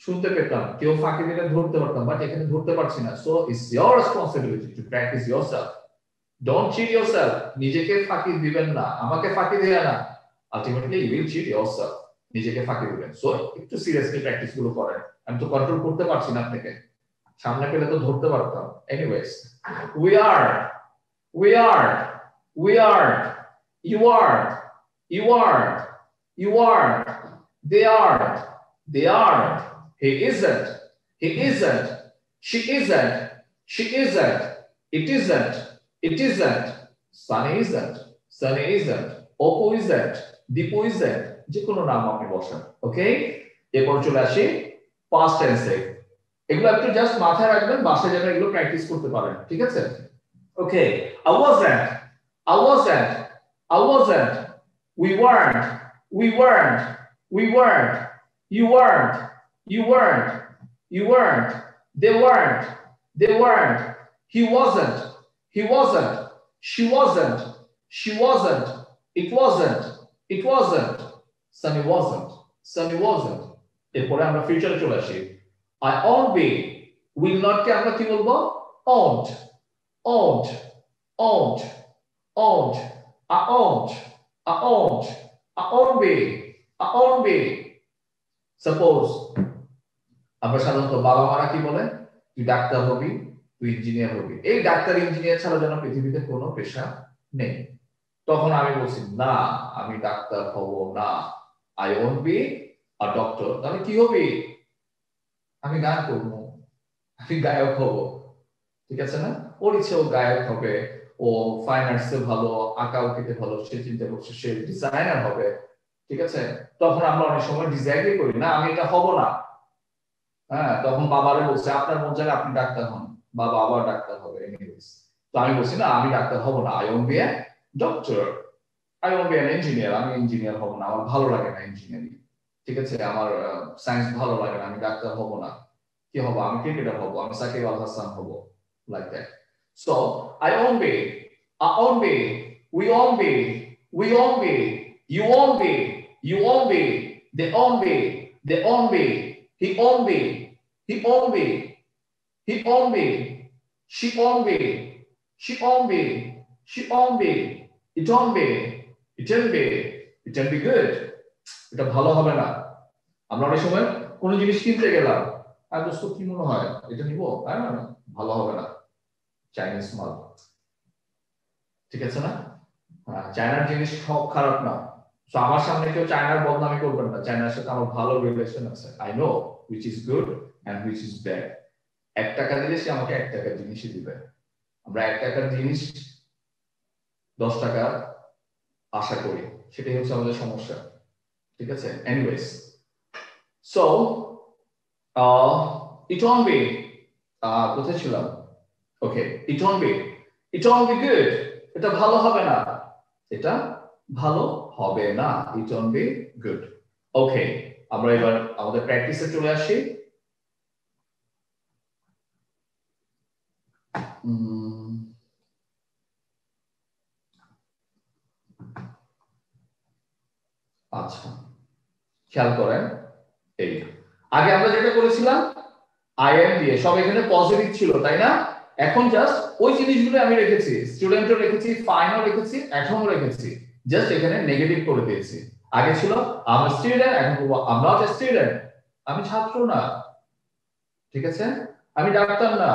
শুনতে পেতাম কেউ ফাঁকি দিলে ধরতে পারতাম বাট এখানে ধরতে পারছি না so it's your responsibility to practice yourself don't cheat yourself নিজেকে ফাঁকি দিবেন না আমাকে ফাঁকি দিও না ultimately you will cheat yourself নিজেকে ফাঁকি দিবেন সো একটু সিরিয়াসলি প্র্যাকটিস গুলো করেন আমি তো কন্ট্রোল করতে পারছি না আপনাকে সামনে পেলে তো ধরতে পারতাম anyways we are you are they are he isn't she isn't it isn't Sunny isn't Oppo isn't Dipu isn't যে কোনো নাম আপনি বসান ওকে এরপর চলে আসি past tense এগুলো একটু জাস্ট মাথায় রাখবেন বাসায় যেন এগুলো প্র্যাকটিস করতে পারেন ঠিক আছে ওকে I wasn't we weren't you weren't they weren't he wasn't she wasn't it wasn't Sunny wasn't এরপরে আমরা ফিউচারে চলে আসি I won't be will not কে আমরা কি বলবো won't I won't be suppose আমরা সাধারণত বাবা মারা কি বলে তুই ডাক্তার হবি তুই ইঞ্জিনিয়ার হবি এই ডাক্তার ইঞ্জিনিয়ার ছাড়া যেন পৃথিবীতে কোনো পেশা নেই তখন আমি বলছি না আমি ডাক্তার হব না I won't be a doctor তাহলে কি হবি আমি গান করবো আমি গায়ক হব ঠিক আছে না ওর ইচ্ছে ও গায়ক হবে ও ফাইন আর্টসে ভালো আঁকা উকিতে ভালো সে চিন্তা করছে সে ডিজাইনার হবে ঠিক আছে তখন আমরা অনেক সময় ডিসএগ্রি করি না আমি এটা হব না হ্যাঁ, তখন বাবারে বলছে আপনার মন চাইলে আপনি ডাক্তার হন, বাবা আবার ডাক্তার হবে এনিওয়েজ। তো আমি বলছি না, আমি ডাক্তার হব না, I won't B A doctor, I won't be an engineer, আমি ইঞ্জিনিয়ার হব না, আমার ভালো লাগে না ইঞ্জিনিয়ারিং, ঠিক আছে, আমার সায়েন্স ভালো লাগে না, আমি ডাক্তার হব না, কি হব, আমি ক্রিকেটার হব, আমি সাকিব আল হাসান হব, like that. So I won't be, I won't be, we won't be, we won't be, you won't be, you won't be, they won't be, they won't be, he won't be, he won't be, he won't be, she won't be, she won't be, she won't be, it won't be, it won't be, it won't be good. এটা ভালো হবে না। আমরা অনেক সময় কোনো জিনিস কিনতে গেলাম, আর দোস্ত কি মনে হয় এটা নিবো, না ভালো হবে না, চাইনিজ মাল, ঠিক আছে না? চায়নার জিনিস সব খারাপ না। সো আমার সামনে কেউ চায়নার বদনামি করবেন না, চায়নার সাথে আমার ভালো রিলেশন আছে, I know which is good and which is bad. 1 টাকা দিলে সে আমাকে 1 টাকার জিনিসই দিবে, আমরা 1 টাকার জিনিস 10 টাকা আশা করি, সেটাই হচ্ছে আমাদের সমস্যা, ঠিক আছে? Anyways, so it won't be, কোথায় ছিলাম? Okay, it won't be, it won't be good, এটা ভালো হবে না, এটা ভালো হবে না, it won't be good. Okay, আমরা এবার আমাদের প্র্যাকটিসে চলে আসি। আচ্ছা, খেয়াল করেন, এই আগে আমরা যেটা করেছিলাম আই এম দিয়ে সব এখানে পজিটিভ ছিল, তাই না? এখন জাস্ট ওই জিনিসগুলো আমি রেখেছি, স্টুডেন্টও রেখেছি, ফাইনও রেখেছি, এখনো রেখেছি, জাস্ট এখানে নেগেটিভ করে দিয়েছি। আগে ছিল আই এম স্টুডেন্ট, এখন বলবো I am not a student, আমি ছাত্র না, ঠিক আছে, আমি ডাক্তার না,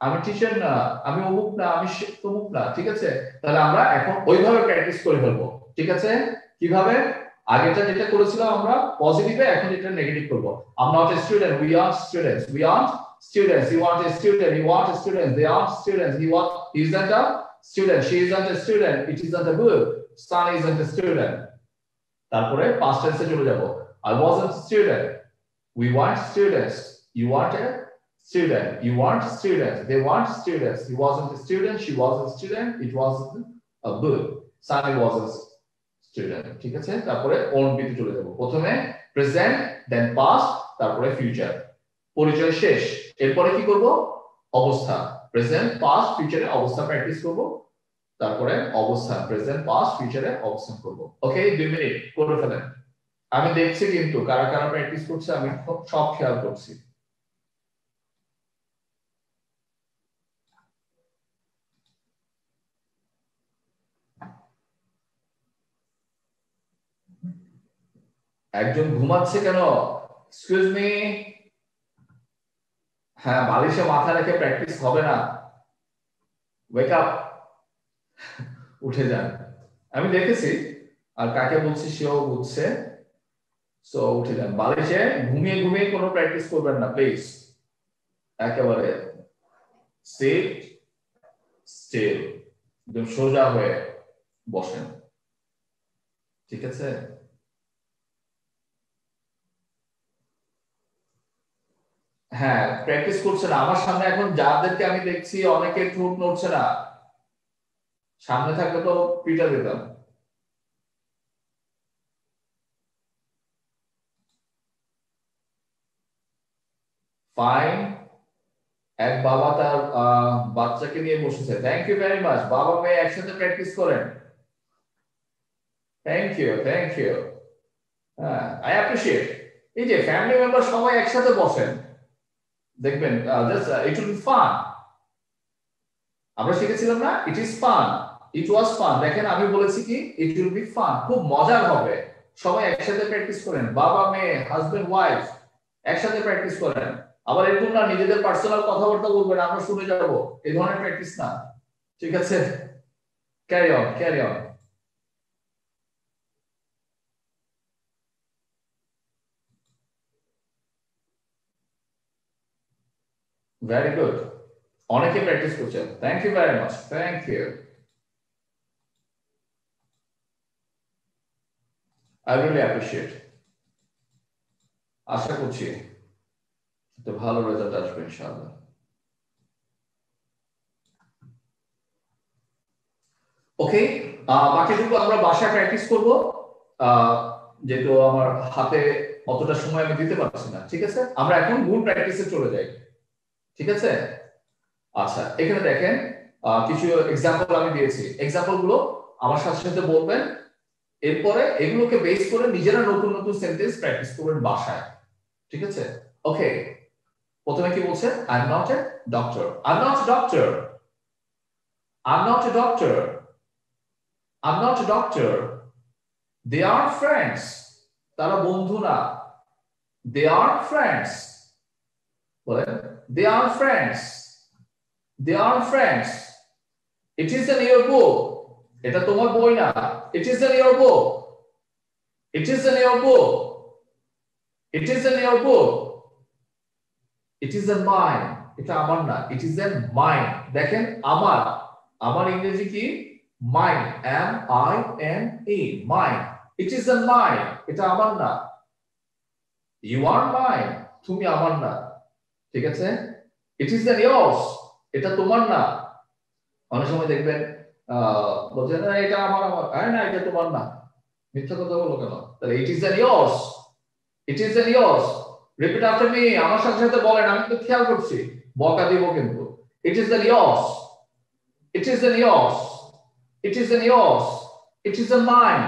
আমি টিচার না, আমি অমুক না, আমি তমুক না, ঠিক আছে? তাহলে আমরা এখন ওইভাবে প্র্যাকটিস করে ফেলবো, ঠিক আছে? কিভাবে? আগেটা যেটা করেছিলাম আমরা পজিটিভে, এখন এটা নেগেটিভ করব। I'm not a student, we are students, we aren't students, you aren't a student, you aren't a student, they aren't students, he isn't a student, she isn't a student, it isn't a book, son isn't a student. তারপরে past tense এ চলে যাব, I wasn't a student, we weren't students, you weren't a student, you weren't students, they weren't students, he wasn't a student, she wasn't a student, it wasn't a book, Sunny wasn't student, ঠিক আছে? তারপরে won't be তে চলে যাব, প্রথমে present, দেন past, তারপরে future, পরিচয় শেষ। এরপরে কি করব? অবস্থা, প্রেজেন্ট পাস্ট ফিউচারে অবস্থা প্র্যাকটিস করব, তারপরে অবস্থান, প্রেজেন্ট পাস্ট ফিউচারে অবস্থান করব। ওকে, 2 মিনিট করে ফেলেন। আমি দেখছি কিন্তু কারা কারা প্র্যাকটিস করছে, আমি সব খেয়াল করছি। একজন ঘুমাচ্ছে কেন? এক্সকিউজ মি, হ্যাঁ, বালিশে মাথা রেখে প্র্যাকটিস হবে না, ওয়েক আপ, উঠে যান। আমি দেখেছি, আর কাকে বলছি সেও বুঝছে, সো উঠে যান। বালিশে ঘুমিয়ে ঘুমিয়ে কোনো প্র্যাকটিস করবেন না প্লিজ, একেবারে সিট স্টিল, একদম সোজা হয়ে বসেন, ঠিক আছে? হ্যাঁ, প্র্যাকটিস করছে না। আমার সামনে এখন যাদেরকে আমি দেখছি অনেকে ঠোঁট নড়ছে না, সামনে থাকলে তো পিটা দিতাম। ফাইন, এক বাবা তার বাচ্চাকে নিয়ে বসেছে, থ্যাংক ইউ ভেরি মাচ। বাবা মেয়ে একসাথে প্র্যাকটিস করেন, থ্যাংক ইউ, থ্যাংক ইউ, হ্যাঁ, আই অ্যাপ্রিশিয়েট। এই যে ফ্যামিলি মেম্বার সবাই একসাথে বসেন, দেখবেন ইট উইল বি ফান। আমরা শিখেছিলাম না, it is fun, it was fun. দেখেন আমি বলেছি কি, ইট উইল বি ফান, খুব মজার হবে। সবাই একসাথে প্র্যাকটিস করেন, বাবা মেয়ে, হাজবেন্ড ওয়াইফ একসাথে প্র্যাকটিস করেন। আবার এরকম না নিজেদের পার্সোনাল কথাবার্তা বলবেন, আমরা শুনে যাব, এই ধরনের প্র্যাকটিস না, ঠিক আছে? Carry on, carry on. Very good, অনেকে প্র্যাকটিস করছেন, thank you very much, thank you, I really appreciate। আশা করছি তো ভালো রেজাল্ট আসবে ইনশাআল্লাহ। ওকে, বাকিটুকু আমরা বাসায় প্র্যাকটিস করব, যেহেতু আমার হাতে অতটা সময় আমি দিতে পারছি না। ঠিক আছে, আমরা এখন মূল প্র্যাকটিসে চলে যাই। ঠিক আছে, আচ্ছা এখানে দেখেন কিছু এক্সাম্পল আমি দিয়েছি, এক্সাম্পল গুলো আমার সাথে সাথে বলবেন, এরপরে এগুলোকে বেস করে নিজেরা নতুন নতুন সেন্টেন্স প্র্যাকটিস করবেন বাসায়। ঠিক আছে, ওকে, প্রথমে কি বলছে? I am not a doctor. I am not a doctor. I am not a doctor. I am not a doctor. They are friends. তারা বন্ধু না। They are friends. বলেন, they are friends. They are friends. It is in your book. এটা তোমার বই না। It is in your book. It is in your book. It is in your book. It is in mine. এটা আমার না। It is in mine. দেখেন আমার, আমার ইংরেজি কি? Mine. M-I-N-E. Mine. It is in mine. এটা আমার না। You are mine. তুমি আমার না। ঠিক আছে? It is in yours. এটা তোমার না। অনেক সময় দেখবেন বলছেন না এটা আমার, আমার আরে না এটা তোমার না, মিথ্যা কথা বলো কেন? তাহলে ইট isn't yours. It isn't years. Repeat after me, আমার সাথে সাথে বলেন, আমি তো খেয়াল করছি, বকা দিব কিন্তু। It isn't yours. It isn't yours. It isn't yours. It isn't mine.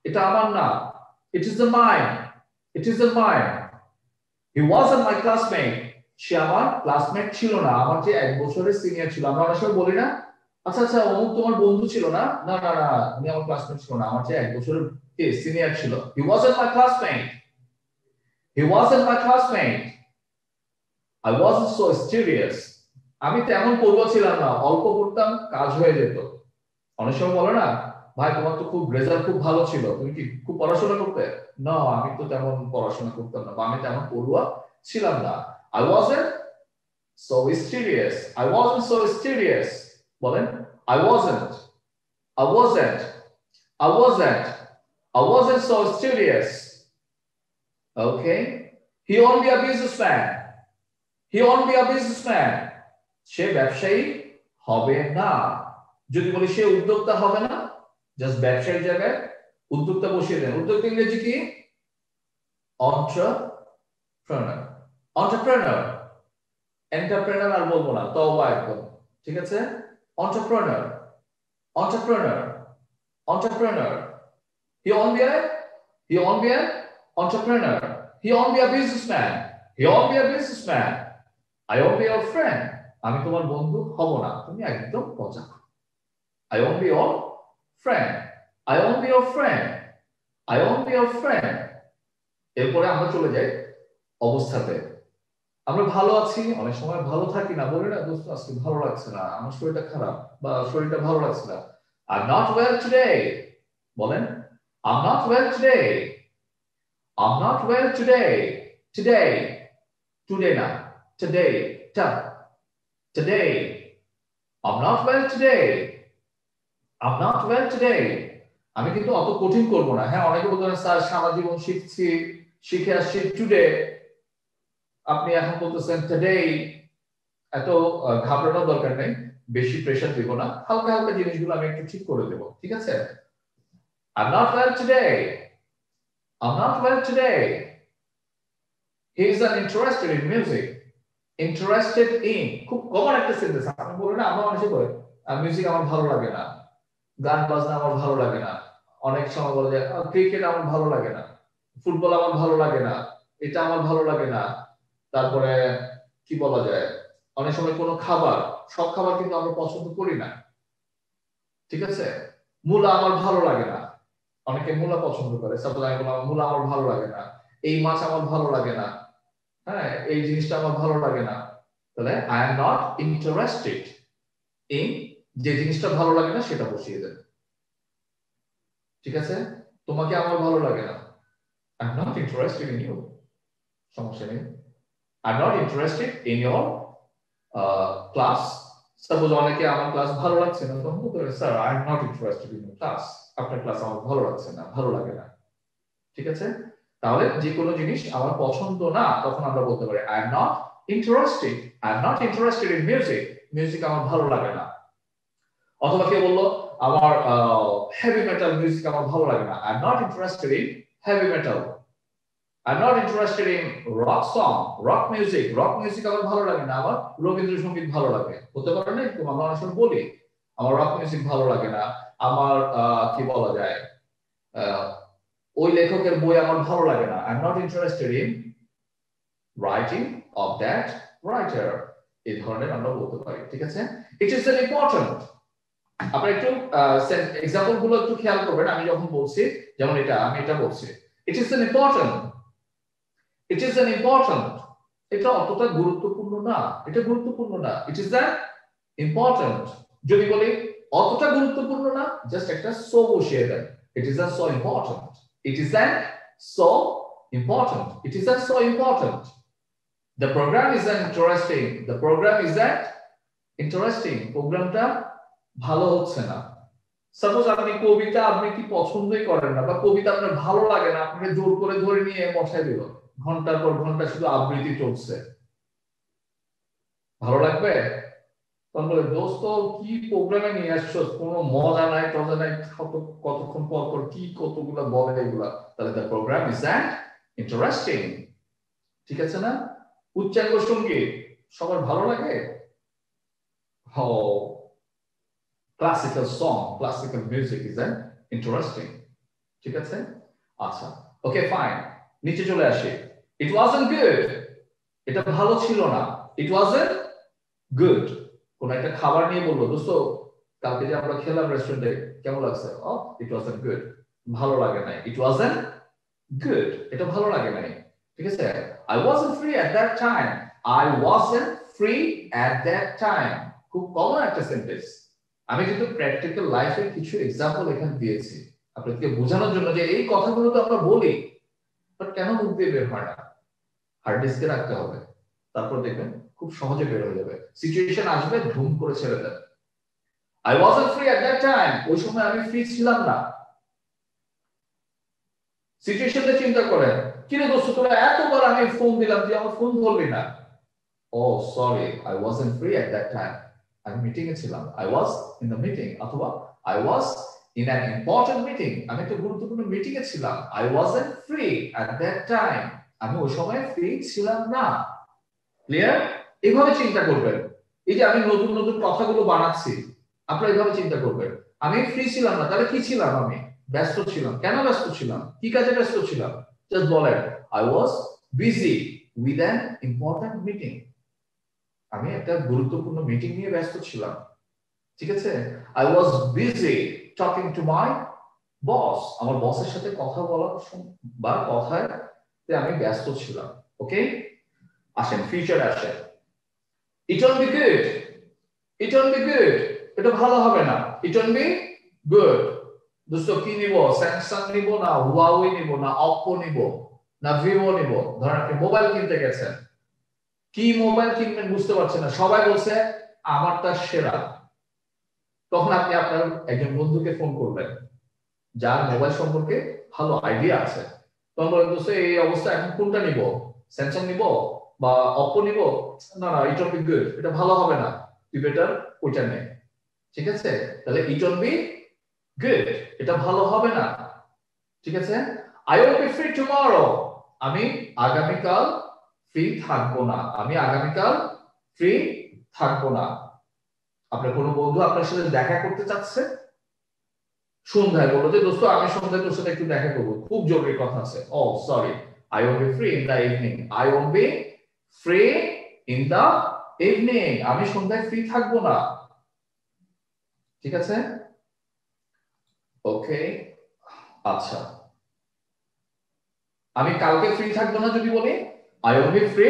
এটা আমার না। It isn't mine. It isn't mine. He wasn't my classmate. সে আমার ক্লাসমেট ছিল না, আমার যে 1 বছরের সিনিয়র ছিল। আমরা অনেক সময় বলি না, আচ্ছা আচ্ছা অমুক তোমার বন্ধু ছিল না? না না না, উনি আমার ক্লাসমেট ছিল না, আমার যে 1 বছরের সিনিয়র ছিল। He wasn't my classmate. He wasn't my classmate. I wasn't so studious. আমি তেমন পড়ুয়া ছিলাম না, অল্প পড়তাম, কাজ হয়ে যেত। অনেক সময় বলে না, ভাই তোমার তো খুব রেজাল্ট খুব ভালো ছিল, তুমি কি খুব পড়াশোনা করতে? না, আমি তো তেমন পড়াশোনা করতাম না, বা আমি তেমন পড়ুয়া ছিলাম না। I wasn't so studious. I wasn't so studious. বলেন, I wasn't. I wasn't. I wasn't. I wasn't so studious. Okay. He won't be a businessman. He won't be a businessman. সে ব্যবসায়ী হবে না। যদি বলি সে উদ্যোক্তা হবে না, জাস্ট ব্যবসায়ী জায়গায় উদ্যোক্তা বসিয়ে দেন। উদ্যোক্তা ইংরেজি কি? entrepreneur. entrepreneur. entrepreneur আর বলবো না, তওবা একদম। ঠিক আছে, entrepreneur. entrepreneur. entrepreneur. He won't be an entrepreneur. He won't be a businessman. He won't be a businessman. I won't be your friend. আমি তোমার বন্ধু হব না, তুমি একদম পচা। I won't be your friend. I won't be your friend. I won't be your friend. এরপরে আমরা চলে যাই অবস্থাতে। আমরা ভালো আছি, অনেক সময় ভালো থাকি না, বলি না দোস্ত আজকে ভালো লাগছে না, আমার শরীরটা খারাপ, বা শরীরটা ভালো লাগছে না। I'm not well today. বলেন, I'm not well today. I'm not well today. Today. Today না, today. Today. I'm not well today. I'm not well today. আমি কিন্তু অত কঠিন করব না। হ্যাঁ, অনেকে বলতেন স্যার সারা জীবন শিখছি, শিখে আসছি, টুডে। আপনি এখন বলতেছেন টুডে। এত ঘাবড়ানোর দরকার নেই, বেশি প্রেসার দিব না, হালকা হালকা জিনিসগুলো আমি একটু ঠিক করে দেব। ঠিক আছে, I'm not well today. I'm not well today. He is interested in music. Interested in, খুব কমন একটা সেন্টেন্স। আপনি বলেন না, আমরা অনেকে বলে মিউজিক আমার ভালো লাগে না, গান বাজনা আমার ভালো লাগে না। অনেক সময় বলে যে ক্রিকেট আমার ভালো লাগে না, ফুটবল আমার ভালো লাগে না, এটা আমার ভালো লাগে না। তারপরে কি বলা যায়, অনেক সময় কোনো খাবার, সব খাবার কিন্তু আমরা পছন্দ করি না। ঠিক আছে, মূলা আমার ভালো লাগে না, অনেকে মূলা পছন্দ করে। সাপোজ আমি বললাম মূলা আমার ভালো লাগে না, এই মাছ আমার ভালো লাগে না, হ্যাঁ এই জিনিসটা আমার ভালো লাগে না। তাহলে I am not interested in, যে জিনিসটা ভালো লাগে না সেটা বসিয়ে দেন। ঠিক আছে, তোমাকে আমার ভালো লাগে না, I am not interested in you, সমস্যা নেই। I am not interested in your class. Suppose অনেকে আমার ক্লাস ভালো লাগছে না, তখন বলতে পারে sir I am not interested in your class, আপনার ক্লাস আমার ভালো লাগছে না, ভালো লাগে না। ঠিক আছে, তাহলে যে কোনো জিনিস আমার পছন্দ না, তখন আমরা বলতে পারি I am not interested, I am not interested in music, music আমার ভালো লাগে না। অথবা কেউ বললো আমার হেভি মেটাল মিউজিক আমার ভালো লাগে না, I am not interested in heavy metal. I'm not interested in rock song, rock music আমার ভালো লাগে না, আমার রবীন্দ্রসঙ্গীত ভালো লাগে। হতে পারে না এরকম, আমরা অনেক সময় বলি আমার রক মিউজিক ভালো লাগে না, আমার কি বলা যায় ওই লেখকের বই আমার ভালো লাগে না, I'm not interested in writing of that writer, এই ধরনের আমরা বলতে পারি। ঠিক আছে, it is an important, আপনারা একটু এক্সাম্পল গুলো একটু খেয়াল করবেন। আমি যখন বলছি, যেমন আমি এটা বলছি, it is an important, it is an important, এটা অতটা গুরুত্বপূর্ণ না, এটা গুরুত্বপূর্ণ না, it is an important। যদি বলি অতটা গুরুত্বপূর্ণ না, জাস্ট একটা সো বসিয়ে দেন, it is a so important, it is an so important, it is a so important, the program is interesting, the program is that interesting, প্রোগ্রামটা ভালো হচ্ছে না। সাপোজ আপনি কবিতা আবৃত্তি পছন্দই করেন না, বা কবিতা আপনার ভালো লাগে না, আপনাকে জোর করে ধরে নিয়ে বসায় দিল, ঘন্টার পর ঘন্টা শুধু আবৃত্তি চলছে, ভালো লাগবে? তখন বলে দোস্ত কি প্রোগ্রামে নিয়ে আসছো, কোনো মজা নাই টজা নাই, কতক্ষণ পর পর কি কতগুলা বলে এগুলা, তাহলে the programme is that interesting. ঠিক আছে না? উচ্চাঙ্গ সঙ্গীত সবার ভালো লাগে? Classical song, classical music is that interesting. ঠিক আছে, আচ্ছা ওকে ফাইন, নিচে চলে আসি। ইট ওয়াজন্ট গুড, এটা ভালো ছিল না, ইট ওয়াজন্ট গুড। কোন একটা খাবার নিয়ে বললো দোস্ত কালকে যে আমরা খেলাম রেস্টুরেন্টে কেমন লাগছে, ইট ওয়াজন্ট গুড, ভালো লাগে নাই, ইট ওয়াজন্ট গুড, এটা ভালো লাগে নাই। ঠিক আছে, I wasn't free at that time, I wasn't free at that time, খুব কমন একটা সেন্টেন্স। আমি কিন্তু প্র্যাকটিক্যাল লাইফের কিছু এক্সাম্পল এখানে দিয়েছি আপনাদেরকে বোঝানোর জন্য যে এই কথাগুলো তো আমরা বলি, বাট কেন মুখ দিয়ে বের হয় না, হার্ড ডিস্কে রাখতে হবে, তারপর দেখবেন খুব সহজে বের হয়ে যাবে। সিচুয়েশন আসবে, ধুম করে ছেড়ে দেন। I wasn't free at that time, ওই সময় আমি ফ্রি ছিলাম না। সিচুয়েশনটা চিন্তা করেন, কি রে দোস্ত তোরা এতবার আমি ফোন দিলাম, তুই আমার ফোন ধরবি না। Oh sorry, I wasn't free at that time, আমি মিটিং এ ছিলাম, I was in the meeting, অথবা I was in an important meeting, আমি একটা গুরুত্বপূর্ণ মিটিং এ ছিলাম, I wasn't free at that time, আমি ওই সময় ফ্রি ছিলাম না। ক্লিয়ার? এইভাবে চিন্তা করবেন। এই যে আমি নতুন নতুন কথাগুলো বানাচ্ছি, আপনারা এইভাবে চিন্তা করবেন। আমি ফ্রি ছিলাম না, তাহলে কি ছিলাম? আমি ব্যস্ত ছিলাম। কেন ব্যস্ত ছিলাম? কি কাজে ব্যস্ত ছিলাম? জাস্ট বলেন, I was busy with an important meeting, আমি একটা গুরুত্বপূর্ণ মিটিং নিয়ে ব্যস্ত ছিলাম। ঠিক আছে, I was busy talking to my boss, আমার বসের সাথে কথা বলার বা কথাতে আমি ব্যস্ত ছিলাম। ওকে, আসেন ফিউচার আসেন। ইট won't be good, it won't be good, এটা ভালো হবে না, ইট ওয়ন্ট বি গুড। দোস্ত কি নিব? স্যামসাং নিব না হুয়াওয়ে নিব না অপো নিব না ভিভো নিব? ধরেন আপনি মোবাইল কিনতে গেছেন, কি মোবাইল কিনবেন বুঝতে পারছেন না, সবাই বলছে আমারটা সেরা। তখন আপনি আপনার একজন বন্ধুকে ফোন করবেন যার মোবাইল সম্পর্কে ভালো আইডিয়া আছে, তখন বলেন দোস্ত এই অবস্থা এখন কোনটা নিব, স্যামসাং নিব বা অপো নিব? না না, ইট ওয়ন্ট বি গুড, এটা ভালো হবে না, তুই বেটার ওইটা নে। ঠিক আছে, তাহলে ইট ওয়ন্ট বি গুড, এটা ভালো হবে না। ঠিক আছে, I will be free tomorrow, আমি আগামীকাল ফ্রি থাকবো না, আমি আগামীকাল ফ্রি থাকবো না। আপনার কোনো বন্ধু আপনার সাথে দেখা করতে চাচ্ছে, সন্ধ্যায় বললো যে দোস্ত আমি সন্ধ্যায় তোর সাথে একটু দেখা করবো, খুব জরুরি কথা আছে। Oh sorry, I won't be free in the evening, I won't be free in the evening, আমি সন্ধ্যায় ফ্রি থাকবো না। ঠিক আছে, ওকে আচ্ছা, আমি কালকে ফ্রি থাকবো না যদি বলি I will be free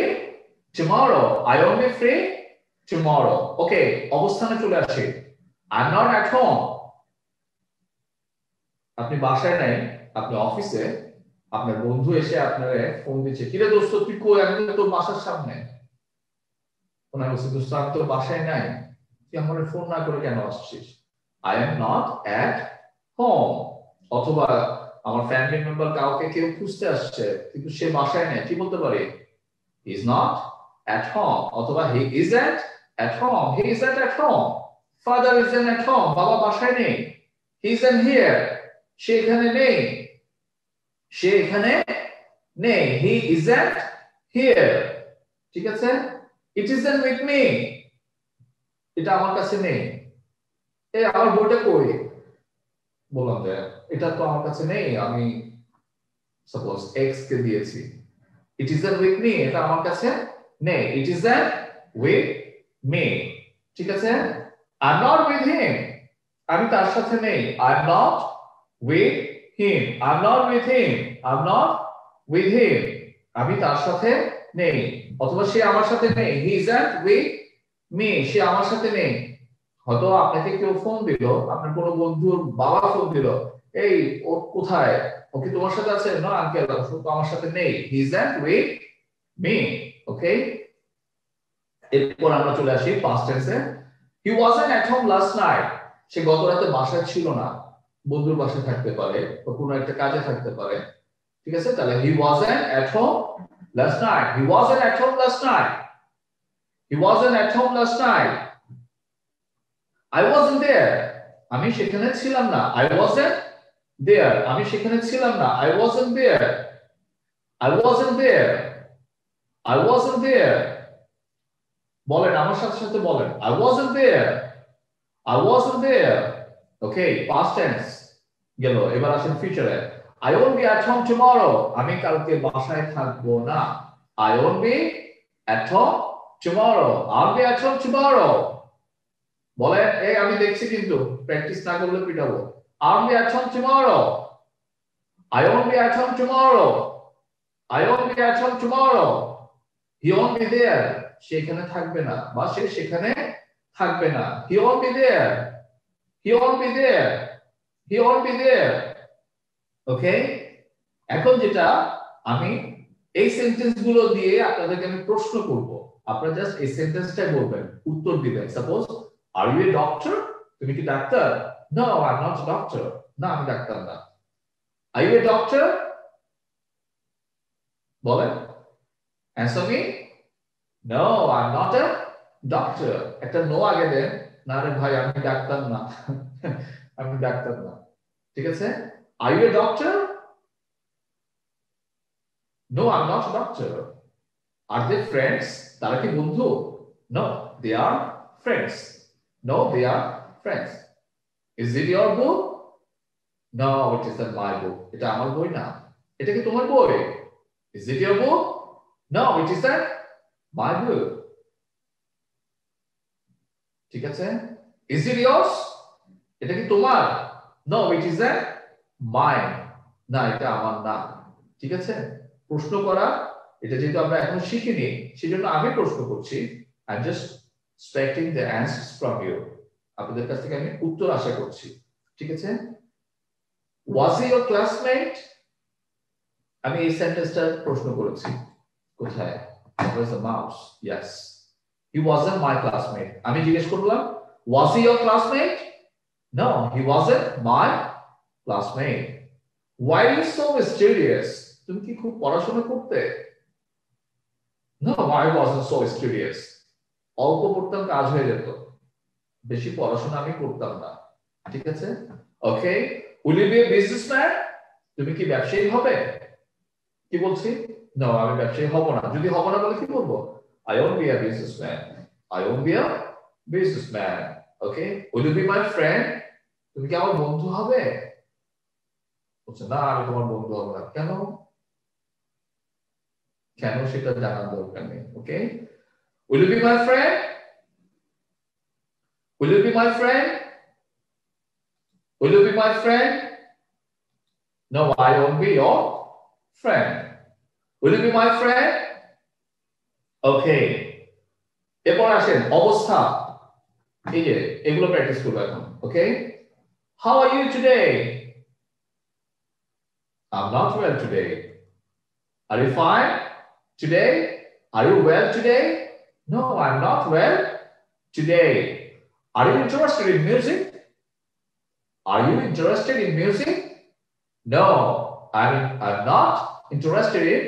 tomorrow, I will be free tomorrow. Okay, অবস্থানে চলে আসি, I am not at home, আপনি বাসায় নাই, আপনি অফিসে, আপনার বন্ধু এসে আপনার ফোন দিচ্ছে, কিরে দোস্ত তুই কই? আমি তো তোর বাসার সামনে। ওনার বলছে দোস্ত আমি তোর বাসায় নাই, তুই আমার ফোন না করে কেন আসছিস? I am not at home. অথবা আমার ফ্যামিলি মেম্বার কাউকে কেউ খুঁজতে আসছে কিন্তু সে বাসায় নেই, কি বলতে পারি? He is not at home অথবা he isn't at home, he isn't at home, father isn't at home, বাবা বাসায় নেই, he isn't here, সে এখানে নেই, সে এখানে নেই, he isn't here, ঠিক আছে? It isn't with me, এটা আমার কাছে নেই, এই আমার বইটা কই, বললাম যে এটা তো আমার কাছে নেই, আমি সাপোজ x কে দিয়েছি, it isn't with me, এটা আমার কাছে নেই, it isn't with me, ঠিক আছে? I'm not with him, আমি তার সাথে নেই, I'm not with him, I'm not with him, I'm not with him, আমি তার সাথে নেই, অথবা সে আমার সাথে নেই, he isn't with me, সে আমার সাথে নেই। হয়তো আপনাকে কেউ ফোন দিল, আপনার কোনো বন্ধুর বাবা ফোন দিল, এই ও কোথায়, ও কি তোমার সাথে আছে? না আঙ্কেল, ও তো আমার সাথে নেই, he isn't with me, ওকে? এরপর আমরা চলে আসি past tense A, he wasn't at home last night, সে গত রাতে বাসায় ছিল না, বন্ধুর বাসায় থাকতে পারে বা কোনো একটা কাজে থাকতে পারে, ঠিক আছে? তাহলে he wasn't at home last night, he wasn't at home last night, he wasn't at home last night, I wasn't there, আমি সেখানে ছিলাম না, I wasn't there, আমি সেখানে ছিলাম না, I wasn't there, I wasn't there, I wasn't there, বলেন আমার সাথে সাথে বলেন, I wasn't there, I wasn't there, okay? Past tense গেল, এবার আসেন ফিউচারে, I won't be at home tomorrow, আমি কালকে বাসায় থাকবো না, I won't be at home tomorrow, I'll be at home tomorrow, বলেন এই আমি দেখছি কিন্তু প্র্যাকটিস না করলে পিটাবো, I'll be at home tomorrow, I won't be at home tomorrow, I won't be at home tomorrow, he won't be there, সে এখানে থাকবে না বা সে সেখানে থাকবে না, he won't be there, he won't be there, he won't be there, ওকে? এখন যেটা আমি এই সেন্টেন্স গুলো দিয়ে আপনাদেরকে আমি প্রশ্ন করব, আপনারা জাস্ট এই সেন্টেন্সটাই বলবেন, উত্তর দিবেন। Suppose are you a doctor, তুমি কি ডাক্তার? No I am not a doctor, না আমি ডাক্তার না। আর ইউ এ ডক্টর, বলেন answer me, no I am not a doctor. একটা নো আগে দেন, না রে ভাই আমি ডাক্তার না, আমি ডাক্তার না, ঠিক আছে? Are you a doctor? No, I'm not a doctor. Are they friends? তারা কি বন্ধু? No, they are friends. No, they are friends. Is it your book? No, it isn't my book. এটা আমার বই না। এটা কি তোমার বই? Is it your book? No, it isn't my book. ঠিক আছে? Is it yours? এটা কি তোমার? No, it isn't mine. না, এটা আমার না। ঠিক আছে? প্রশ্ন করা, এটা যেহেতু আমরা এখনো শিখিনি, সেজন্য আমি প্রশ্ন করছি। I am just expecting the answers from you. আপনাদের কাছ থেকে আমি উত্তর আশা করছি, ঠিক আছে? Was he your classmate? আমি এই সেন্টেন্সটা প্রশ্ন করেছি, কোথায়? Was the mouse? Yes, he wasn't my classmate. আমি জিজ্ঞেস করলাম, was he your classmate? No, he wasn't my classmate. Why are you so mysterious? তুমি কি খুব পড়াশোনা করতে? No, I wasn't so studious. অল্প পড়তাম, কাজ হয়ে যেত, বেশি পড়াশোনা আমি করতাম না, ঠিক আছে? ওকে, will you be a businessman? তুমি কি ব্যবসায়ী হবে? কি বলছি? No, আমি ব্যবসায়ী হব না। যদি হব না বলে কি বলবো? I won't be a businessman. I won't be a businessman. Okay, will you be my friend? তুমি কি আমার বন্ধু হবে? বলছে না, আমি তোমার বন্ধু হব না। কেন? কেন সেটা জানার দরকার নেই। ওকে, will you be my friend? Will you be my friend? Will you be my friend? No, I won't be your friend. Will you be my friend? Okay, এরপর আসেন অবস্থা। এই যে এগুলো প্র্যাকটিস করব এখন। ওকে, how are you today? I'm not well today. Are you fine today? Are you well today? No, I'm not well today. Are you interested in music? Are you interested in music? No, I'm not interested in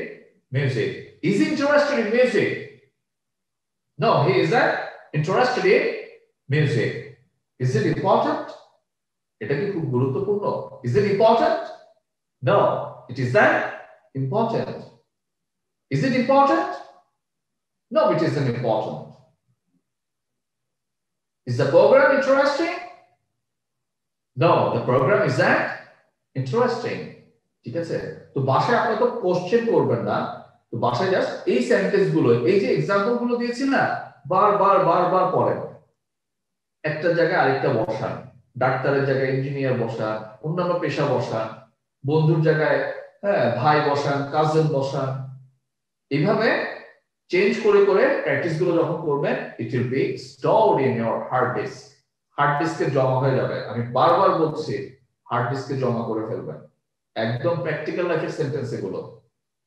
music. Is he interested in music? No, he is interested in music. Is it important? এটা কি খুব গুরুত্বপূর্ণ? Is it important? No, it is that important. Is it important? No, it isn't important. Is the program interesting? No, the program is that interesting. ঠিক আছে? তো ভাষায় আপনারা তো কোশ্চেন করবেন না, তো ভাষায় জাস্ট এই সেন্টেন্স গুলো, এই যে এক্সাম্পল গুলো দিয়েছি না, বারবার পড়েন। একটা জায়গায় আরেকটা বসান, ডাক্তারের জায়গায় ইঞ্জিনিয়ার বসান, অন্যান্য পেশা বসান, বন্ধুর জায়গায় ভাই বসান, কাজিন বসান, এইভাবে চেঞ্জ করে করে প্র্যাকটিস গুলো যখন করবেন, it will be stored in your hard disk. Hard ডিস্কে জমা হয়ে যাবে। আমি বারবার বলছি, হার্ড ডিস্কে জমা করে ফেলবেন। একদম প্র্যাকটিক্যাল লাইফের সেন্টেন্স এগুলো,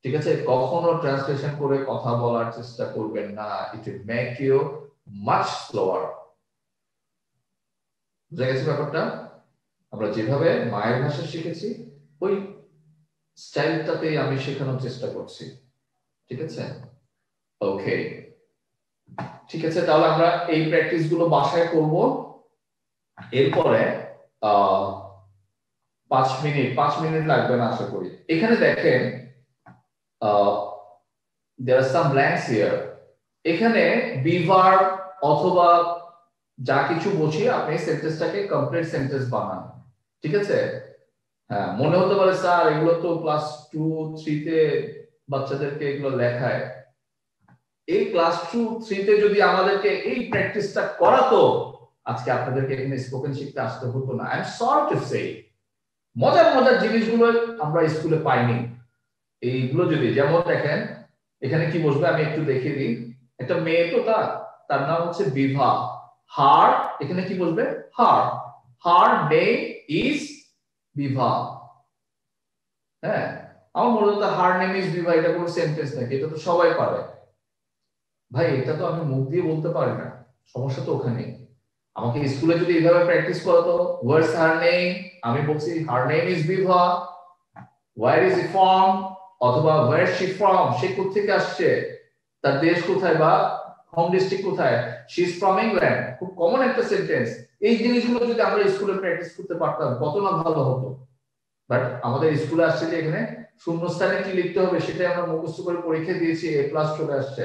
ঠিক আছে? কখনো ট্রান্সলেশন করে কথা বলার চেষ্টা করবেন না, it will make you much slower. বুঝা গেছে ব্যাপারটা? আমরা যেভাবে মায়ের ভাষা শিখেছি ওই স্টাইলটাতেই আমি শেখানোর চেষ্টা করছি, ঠিক আছে? ওকে, ঠিক আছে, তাহলে আমরা এই প্র্যাকটিস গুলো বাসায় করব। এরপরে 5 মিনিট লাগবে না আশা করি। এখানে দেখেন there are some blanks here. এখানে be verb অথবা যা কিছু বসিয়ে আপনি সেন্টেন্সটাকে কমপ্লিট সেন্টেন্স বানান, ঠিক আছে? হ্যাঁ, মনে হতে পারে স্যার এগুলো তো ক্লাস 2-3 তে বাচ্চাদেরকে এগুলো লেখায়। এই ক্লাস 2-3 তে যদি আমাদেরকে এই প্র্যাকটিসটা করাতো, আজকে আপনাদেরকে এখানে স্পোকেন শিখতে আসতে হতো না। I am sorry to say, মজার জিনিসগুলো আমরা স্কুলে পাইনি। এইগুলো যদি, যেমন দেখেন এখানে কি বসবে আমি একটু দেখিয়ে দিই। একটা মেয়ে তো, তার নাম হচ্ছে বিভা। হার, এখানে কি বসবে? হার। হার নেম ইজ বিভা। হ্যাঁ, আমার মনে হতো হার নেম ইজ বিভা এটা কোনো সেন্টেন্স নাকি? এটা তো সবাই পারে। ভাই এটা তো আমি মুখ দিয়ে বলতে পারি না, সমস্যা তো ওখানে। আমাকে স্কুলে যদি এইভাবে প্র্যাকটিস করাতো, হোয়াটস হার নেম, আমি বলছি her name is Bibha. Where is he from, অথবা হোয়ার শি ফ্রম, সে কোথা থেকে আসছে, তার দেশ কোথায় বা হোম ডিস্ট্রিক্ট কোথায়, শি ইজ ফ্রম ইংল্যান্ড। খুব কমন একটা সেন্টেন্স। এই জিনিসগুলো যদি আমরা স্কুলে প্র্যাকটিস করতে পারতাম কত না ভালো হতো। বাট আমাদের স্কুলে আসছে যে এখানে শূন্যস্থানে কি লিখতে হবে সেটাই আমরা মুখস্থ করে পরীক্ষা দিয়েছি, A+ চলে আসছে।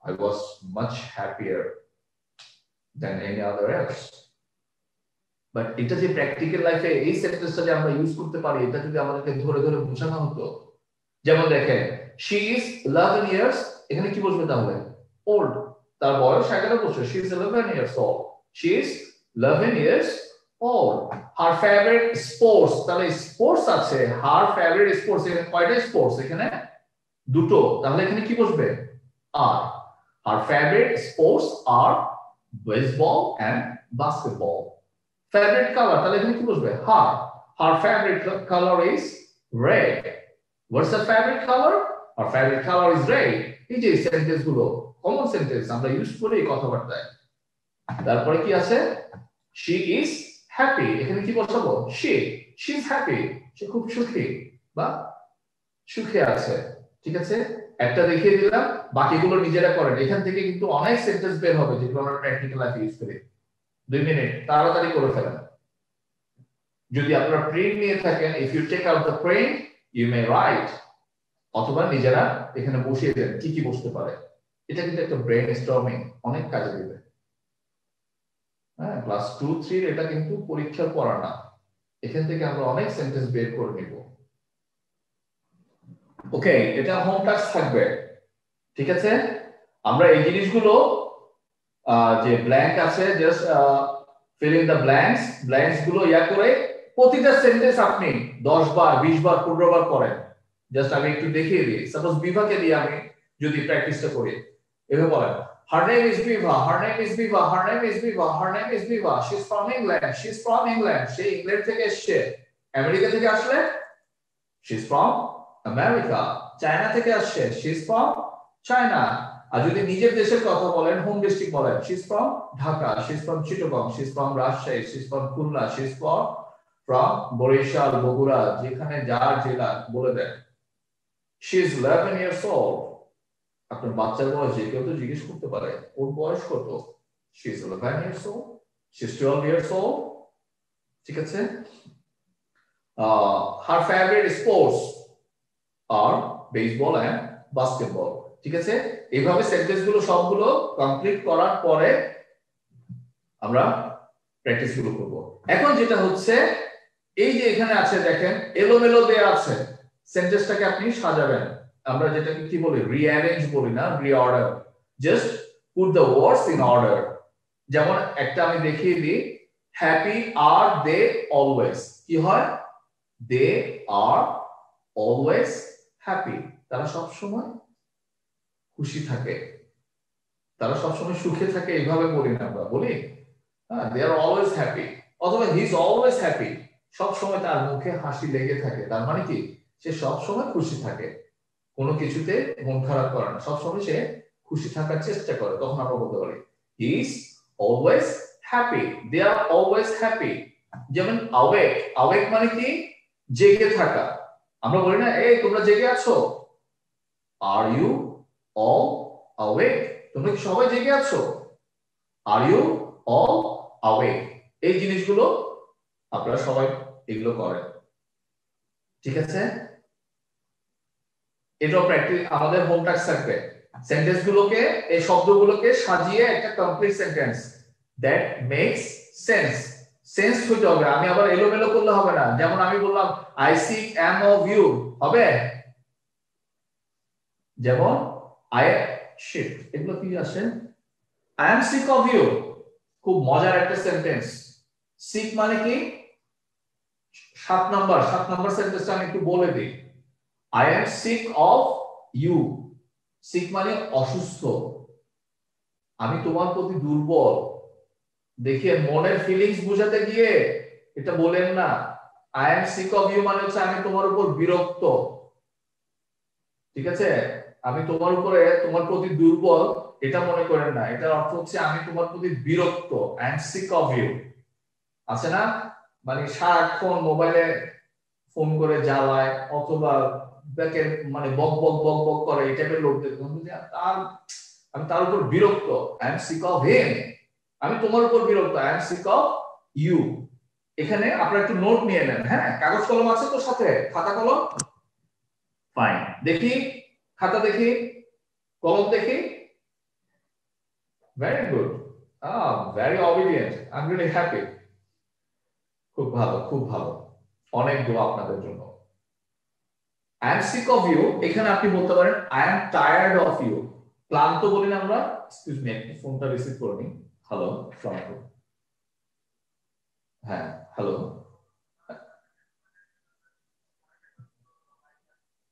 I was much happier than any other else. But এটা যে প্র্যাকটিক্যাল লাইফে এই সেন্টেন্সটা যে আমরা ইউজ করতে পারি, এটা যদি আমাদেরকে ধরে ধরে বোঝানো হতো। যেমন দেখেন, she is 11 years, এখানে কি বসবে তাহলে? old, তার বয়স 11 বছর। she is 11 years old. she is 11 years old. her favorite sports, তাহলে স্পোর্টস আছে, her favorite sports, এখানে কয়টা স্পোর্টস? এখানে দুটো, তাহলে এখানে কি বসবে? are. her favorite sports are baseball and basketball. favorite color, তাহলে এখানে কি বসবে? her. her favorite color is red. what's her favorite color? her favorite color is red. এই যে সেন্টেন্স গুলো কমন সেন্টেন্স আমরা ইউজ করি কথাবার্তায়। তারপরে কি আছে? she is happy, এখানে কি বসাবো? she is happy, সে খুব সুখী বা সুখে আছে, ঠিক আছে? একটা দেখিয়ে দিলাম, বাকিগুলো নিজেরা করেন। এখান থেকে কিন্তু অনেক সেন্টেন্স বের হবে যেগুলো আমরা প্র্যাকটিক্যাল লাইফে ইউজ করি। 2 মিনিট তাড়াতাড়ি করে ফেলেন। যদি আপনারা প্রিন্ট নিয়ে থাকেন, if you take out the print you may write, অথবা নিজেরা এখানে বসিয়ে দেন কি কি বসতে পারে। এটা কিন্তু একটা ব্রেন স্টর্মিং, অনেক কাজে দিবে। হ্যাঁ, ক্লাস 2-3 এটা কিন্তু পরীক্ষার পড়া না, এখান থেকে আমরা অনেক সেন্টেন্স বের করে নিব। ওকে, এটা হোম টাস্ক থাকবে, ঠিক আছে? আমরা এই জিনিসগুলো যে ব্ল্যাঙ্ক আছে, just fill in the blanks গুলো ইয়া করে প্রতিটা সেন্টেন্স আপনি 10 বার 20 বার 15 বার করেন। জাস্ট আমি একটু দেখিয়ে দিই। সাপোজ বিভাকে দিয়ে আমি যদি প্র্যাকটিসটা করি, এভাবে বলেন, her name is Viva, her name is Viva, her name is Viva, her name is Viva, she's from England, she's from England, say England থেকে এসেছে। আমেরিকা থেকে আসলে she's from America, চায়না থেকে আসছে she's from China। আর যদি নিজের দেশের কথা বলেন, হোম ডিস্ট্রিক্ট বলেন, she's from Dhaka, she's from Chittagong, she's from Rajshahi, she's from Khulna, she's from Barishal, Bogura, যেখানে যার জেলা বলে দেন। she is 11 years old, আপনার বাচ্চার বয়স যে কেউ তো জিজ্ঞেস করতে পারে ওর বয়স কত, she is 11 years old, she is 12 years old, ঠিক আছে। her favorite sports are baseball and basketball, ঠিক আছে। এইভাবে সেন্টেন্স গুলো সবগুলো কমপ্লিট করার পরে আমরা প্র্যাকটিস শুরু করব। এখন যেটা হচ্ছে এই যে এখানে আছে দেখেন এলোমেলো দেয়া আছে, সেন্টেন্সটাকে আপনি সাজাবেন, আমরা যেটাকে কি বলি রিঅ্যারেঞ্জ বলি না, reorder, just put the words in order. যেমন একটা আমি দেখিয়ে দিই, হ্যাপি আর দে অলওয়েজ, কি হয় দে আর অলওয়েজ হ্যাপি, তারা সব সময় খুশি থাকে, তারা সব সময় সুখে থাকে, এইভাবে বলি না আমরা, বলি দে আর অলওয়েজ হ্যাপি, অথবা হি ইজ অলওয়েজ হ্যাপি, সব সময় তার মুখে হাসি লেগে থাকে, তার মানে কি সে সব সময় খুশি থাকে, কোনো কিছুতে মন খারাপ করে না, সব সময় সে খুশি থাকার চেষ্টা করে, তখন আমরা বলতে পারি he is always happy, they are always happy. যেমন আওয়েক, আওয়েক মানে কি জেগে থাকা, আমরা বলি না এই তোমরা জেগে আছো, আর ইউ অল আওয়েক, তোমরা কি সবাই জেগে আছো, আর ইউ অল আওয়েক, এই জিনিসগুলো আপনারা সবাই এগুলো করেন, ঠিক আছে। এটাও প্র্যাকটিস, আমাদের হোম টাস্ক থাকবে সেন্টেন্স গুলোকে, এই শব্দগুলোকে সাজিয়ে একটা complete sentence that makes sense, sense হইতে হবে, আমি আবার এলোমেলো করলে হবে না। যেমন আমি বললাম I sick am of you, হবে, যেমন আই শিট, এগুলো কি আসে, I am sick of you, খুব মজার একটা সেন্টেন্স। সিক মানে কি 7 নাম্বার সেন্টেন্সটা আমি একটু বলে দিই, I am sick of you, sick মানে অসুস্থ, আমি তোমার প্রতি দুর্বল, দেখিয়ে মনের ফিলিংস বোঝাতে গিয়ে এটা বলেন না, I am sick of you মানে হচ্ছে আমি তোমার উপর বিরক্ত, ঠিক আছে, আমি তোমার উপরে তোমার প্রতি দুর্বল এটা মনে করেন না, এটার অর্থ হচ্ছে আমি তোমার প্রতি বিরক্ত, I am sick of you, আছে না, মানে সারাক্ষণ মোবাইলে ফোন করে জ্বালায়, অথবা মানে বক বক বক বক করে, এই টাইপের লোকদের আমি তার উপর বিরক্ত, I am sick of him, আমি তোমার উপর বিরক্ত, I am sick of you. এখানে আপনারা একটু নোট নিয়ে নেন, হ্যাঁ, কাগজ কলম আছে তো সাথে, খাতা কলম, ফাইন, দেখি খাতা দেখি, কলম দেখি, very good, very obedient, I am really happy, খুব ভালো খুব ভালো, অনেক দোয়া আপনাদের জন্য। I am sick of you, এখানে আপনি বলতে পারেন I am tired of you, ক্লান্ত বলি না আমরা, এক্সকিউজ মি একটু ফোনটা রিসিভ করে নিই, হ্যালো আসসালামু, হ্যাঁ হ্যালো,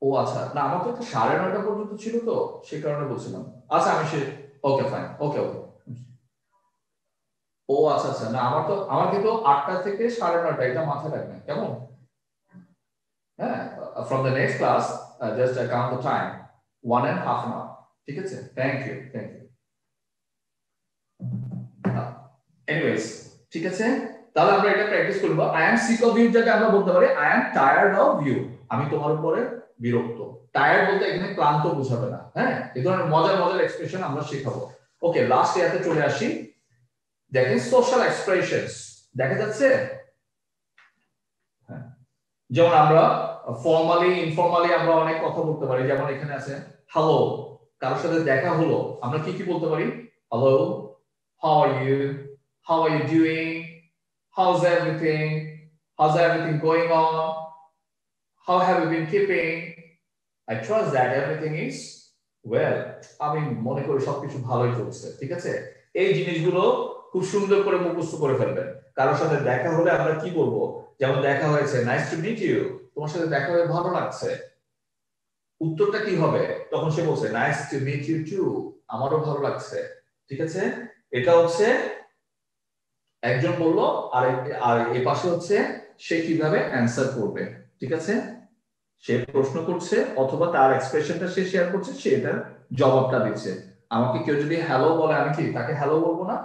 ও আচ্ছা, না আমার তো 9:30 পর্যন্ত ছিল তো সেই কারণে বলছিলাম, আচ্ছা আমি সে ওকে ফাইন, ওকে ওকে, ও আচ্ছা আচ্ছা, না আমার কিন্তু 8টা থেকে 9:30, এটা মাথায় রাখবেন কেমন, হ্যাঁ, from the next class just count the time 1.5 hour, ঠিক আছে, থ্যাংক ইউ এনিওয়েজ, ঠিক আছে, তাহলে আমরা এটা প্র্যাকটিস করব। I am sick of you যাকে আমরা বলতে পারি I am tired of you, আমি তোমার উপরে বিরক্ত, টায়ার্ড বলতে এখানে ক্লান্ত বোঝাবে না, হ্যাঁ, এই ধরনের মজার মজার এক্সপ্রেশন আমরা শেখাবো। ওকে, লাস্ট ইয়াতে চলে আসি, দেখেন সোশ্যাল এক্সপ্রেশনস দেখা যাচ্ছে, হ্যাঁ, যেমন আমরা ফর্মালি ইনফর্মালি আমরা অনেক কথা বলতে পারি, যেমন এখানে আছে হ্যালো, কারোর সাথে দেখা হলো, আমরা কি কি বলতে পারি, hello, how are you, how are you doing, how's everything going on, how have you been keeping, I trust that everything is well, আমি মনে করি সবকিছু ভালোই চলছে, ঠিক আছে। এই জিনিসগুলো খুব সুন্দর করে মুখস্থ করে ফেলবেন। কারোর সাথে দেখা হলে আমরা কি বলবো, যেমন দেখা হয়েছে নাইস টু মিট ইউ, তোমার সাথে দেখা হয়ে ভালো লাগছে, উত্তরটা কি হবে, তখন সে বলছে nice to meet you too, আমারও ভালো লাগছে, ঠিক আছে। এটা হচ্ছে একজন বললো, আর এই পাশে হচ্ছে সে কিভাবে অ্যানসার করবে, ঠিক আছে, সে প্রশ্ন করছে অথবা তার এক্সপ্রেশনটা সে শেয়ার করছে, সে এটার জবাবটা দিচ্ছে। আমাকে কেউ যদি হ্যালো বলে, আমি কি তাকে হ্যালো বলবো না,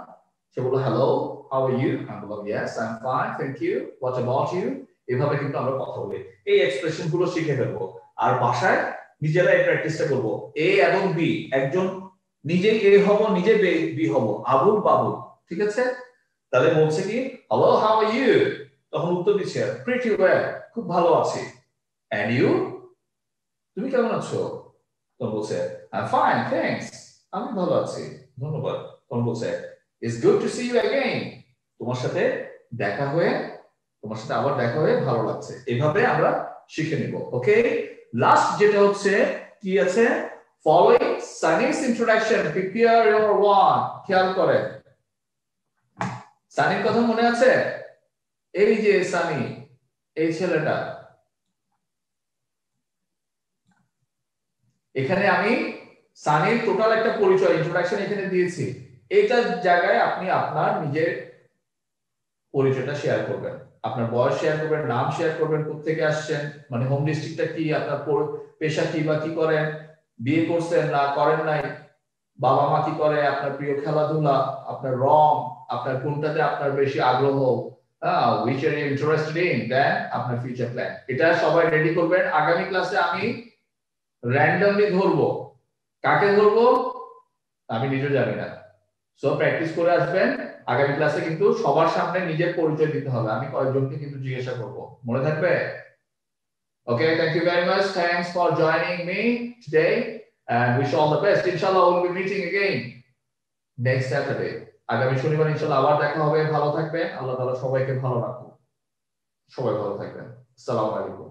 সে বললো হ্যালো, হাউ আর ইউ, আমি বললাম yes I am fine thank you, what about you, এভাবে কিন্তু আমরা কথা বলি, এই এক্সপ্রেশন গুলো শিখে ফেলবো। আর বাসায় নিজেরা এই প্র্যাকটিসটা করব। এ এবং বি, একজন নিজে এ হব, নিজে বি হব, আবুল বাবুল, ঠিক আছে? তাহলে বলছে কি হ্যালো হাউ আর ইউ, তখন উত্তর দিচ্ছে প্রিটি ওয়েল, খুব ভালো আছি। এন্ড ইউ, তুমি কেমন আছো? তখন বলছে আই এম ফাইন থ্যাঙ্কস, আমি ভালো আছি, ধন্যবাদ। তখন বলছে it's good to see you again, তোমার সাথে দেখা হয়ে, তোমার সাথে আবার দেখা হয়ে ভালো লাগছে। এইভাবে আমরা শিখে নিব। ওকে, লাস্ট যেটা হচ্ছে কি আছে, following Sunny's introduction prepare your one. খেয়াল করেন, সানির কথা মনে আছে? এই যে সানি, এই ছেলেটা, এখানে আমি সানির টোটাল একটা পরিচয় ইন্ট্রোডাকশন এখানে দিয়েছি। এইটার জায়গায় আপনি আপনার নিজের পরিচয়টা শেয়ার করবেন, আপনার বয়স শেয়ার করবেন, নাম শেয়ার করবেন, কোত্থেকে আসছেন, মানে হোম ডিস্ট্রিক্টটা কি, আপনার পেশা কি বা কি করেন, বিয়ে করছেন না করেন নাই, বাবা মা কি করে, আপনার প্রিয় খেলাধুলা, আপনার রং, আপনার কোনটাতে আপনার বেশি আগ্রহ, which are you interested in, then আপনার ফিউচার প্ল্যান। এটা সবাই রেডি করবেন। আগামী ক্লাসে আমি র্যান্ডমলি ধরবো, কাকে ধরবো আমি নিজেও জানি না, সো প্র্যাকটিস করে আসবেন। আগামী ক্লাসে কিন্তু সবার সামনে নিজের পরিচয় দিতে হবে, আমি কয়েকজনকে কিন্তু জিজ্ঞাসা করব, মনে থাকবে? Okay, thank you very much, thanks for joining me today and wish you all the best. Inshallah we'll be meeting again next Saturday. আগামী শনিবার ইনশাআল্লাহ আবার দেখা হবে। ভালো থাকবেন, আল্লাহ তাআলা সবাইকে ভালো রাখুন, সবাই ভালো থাকবেন। আসসালামু আলাইকুম।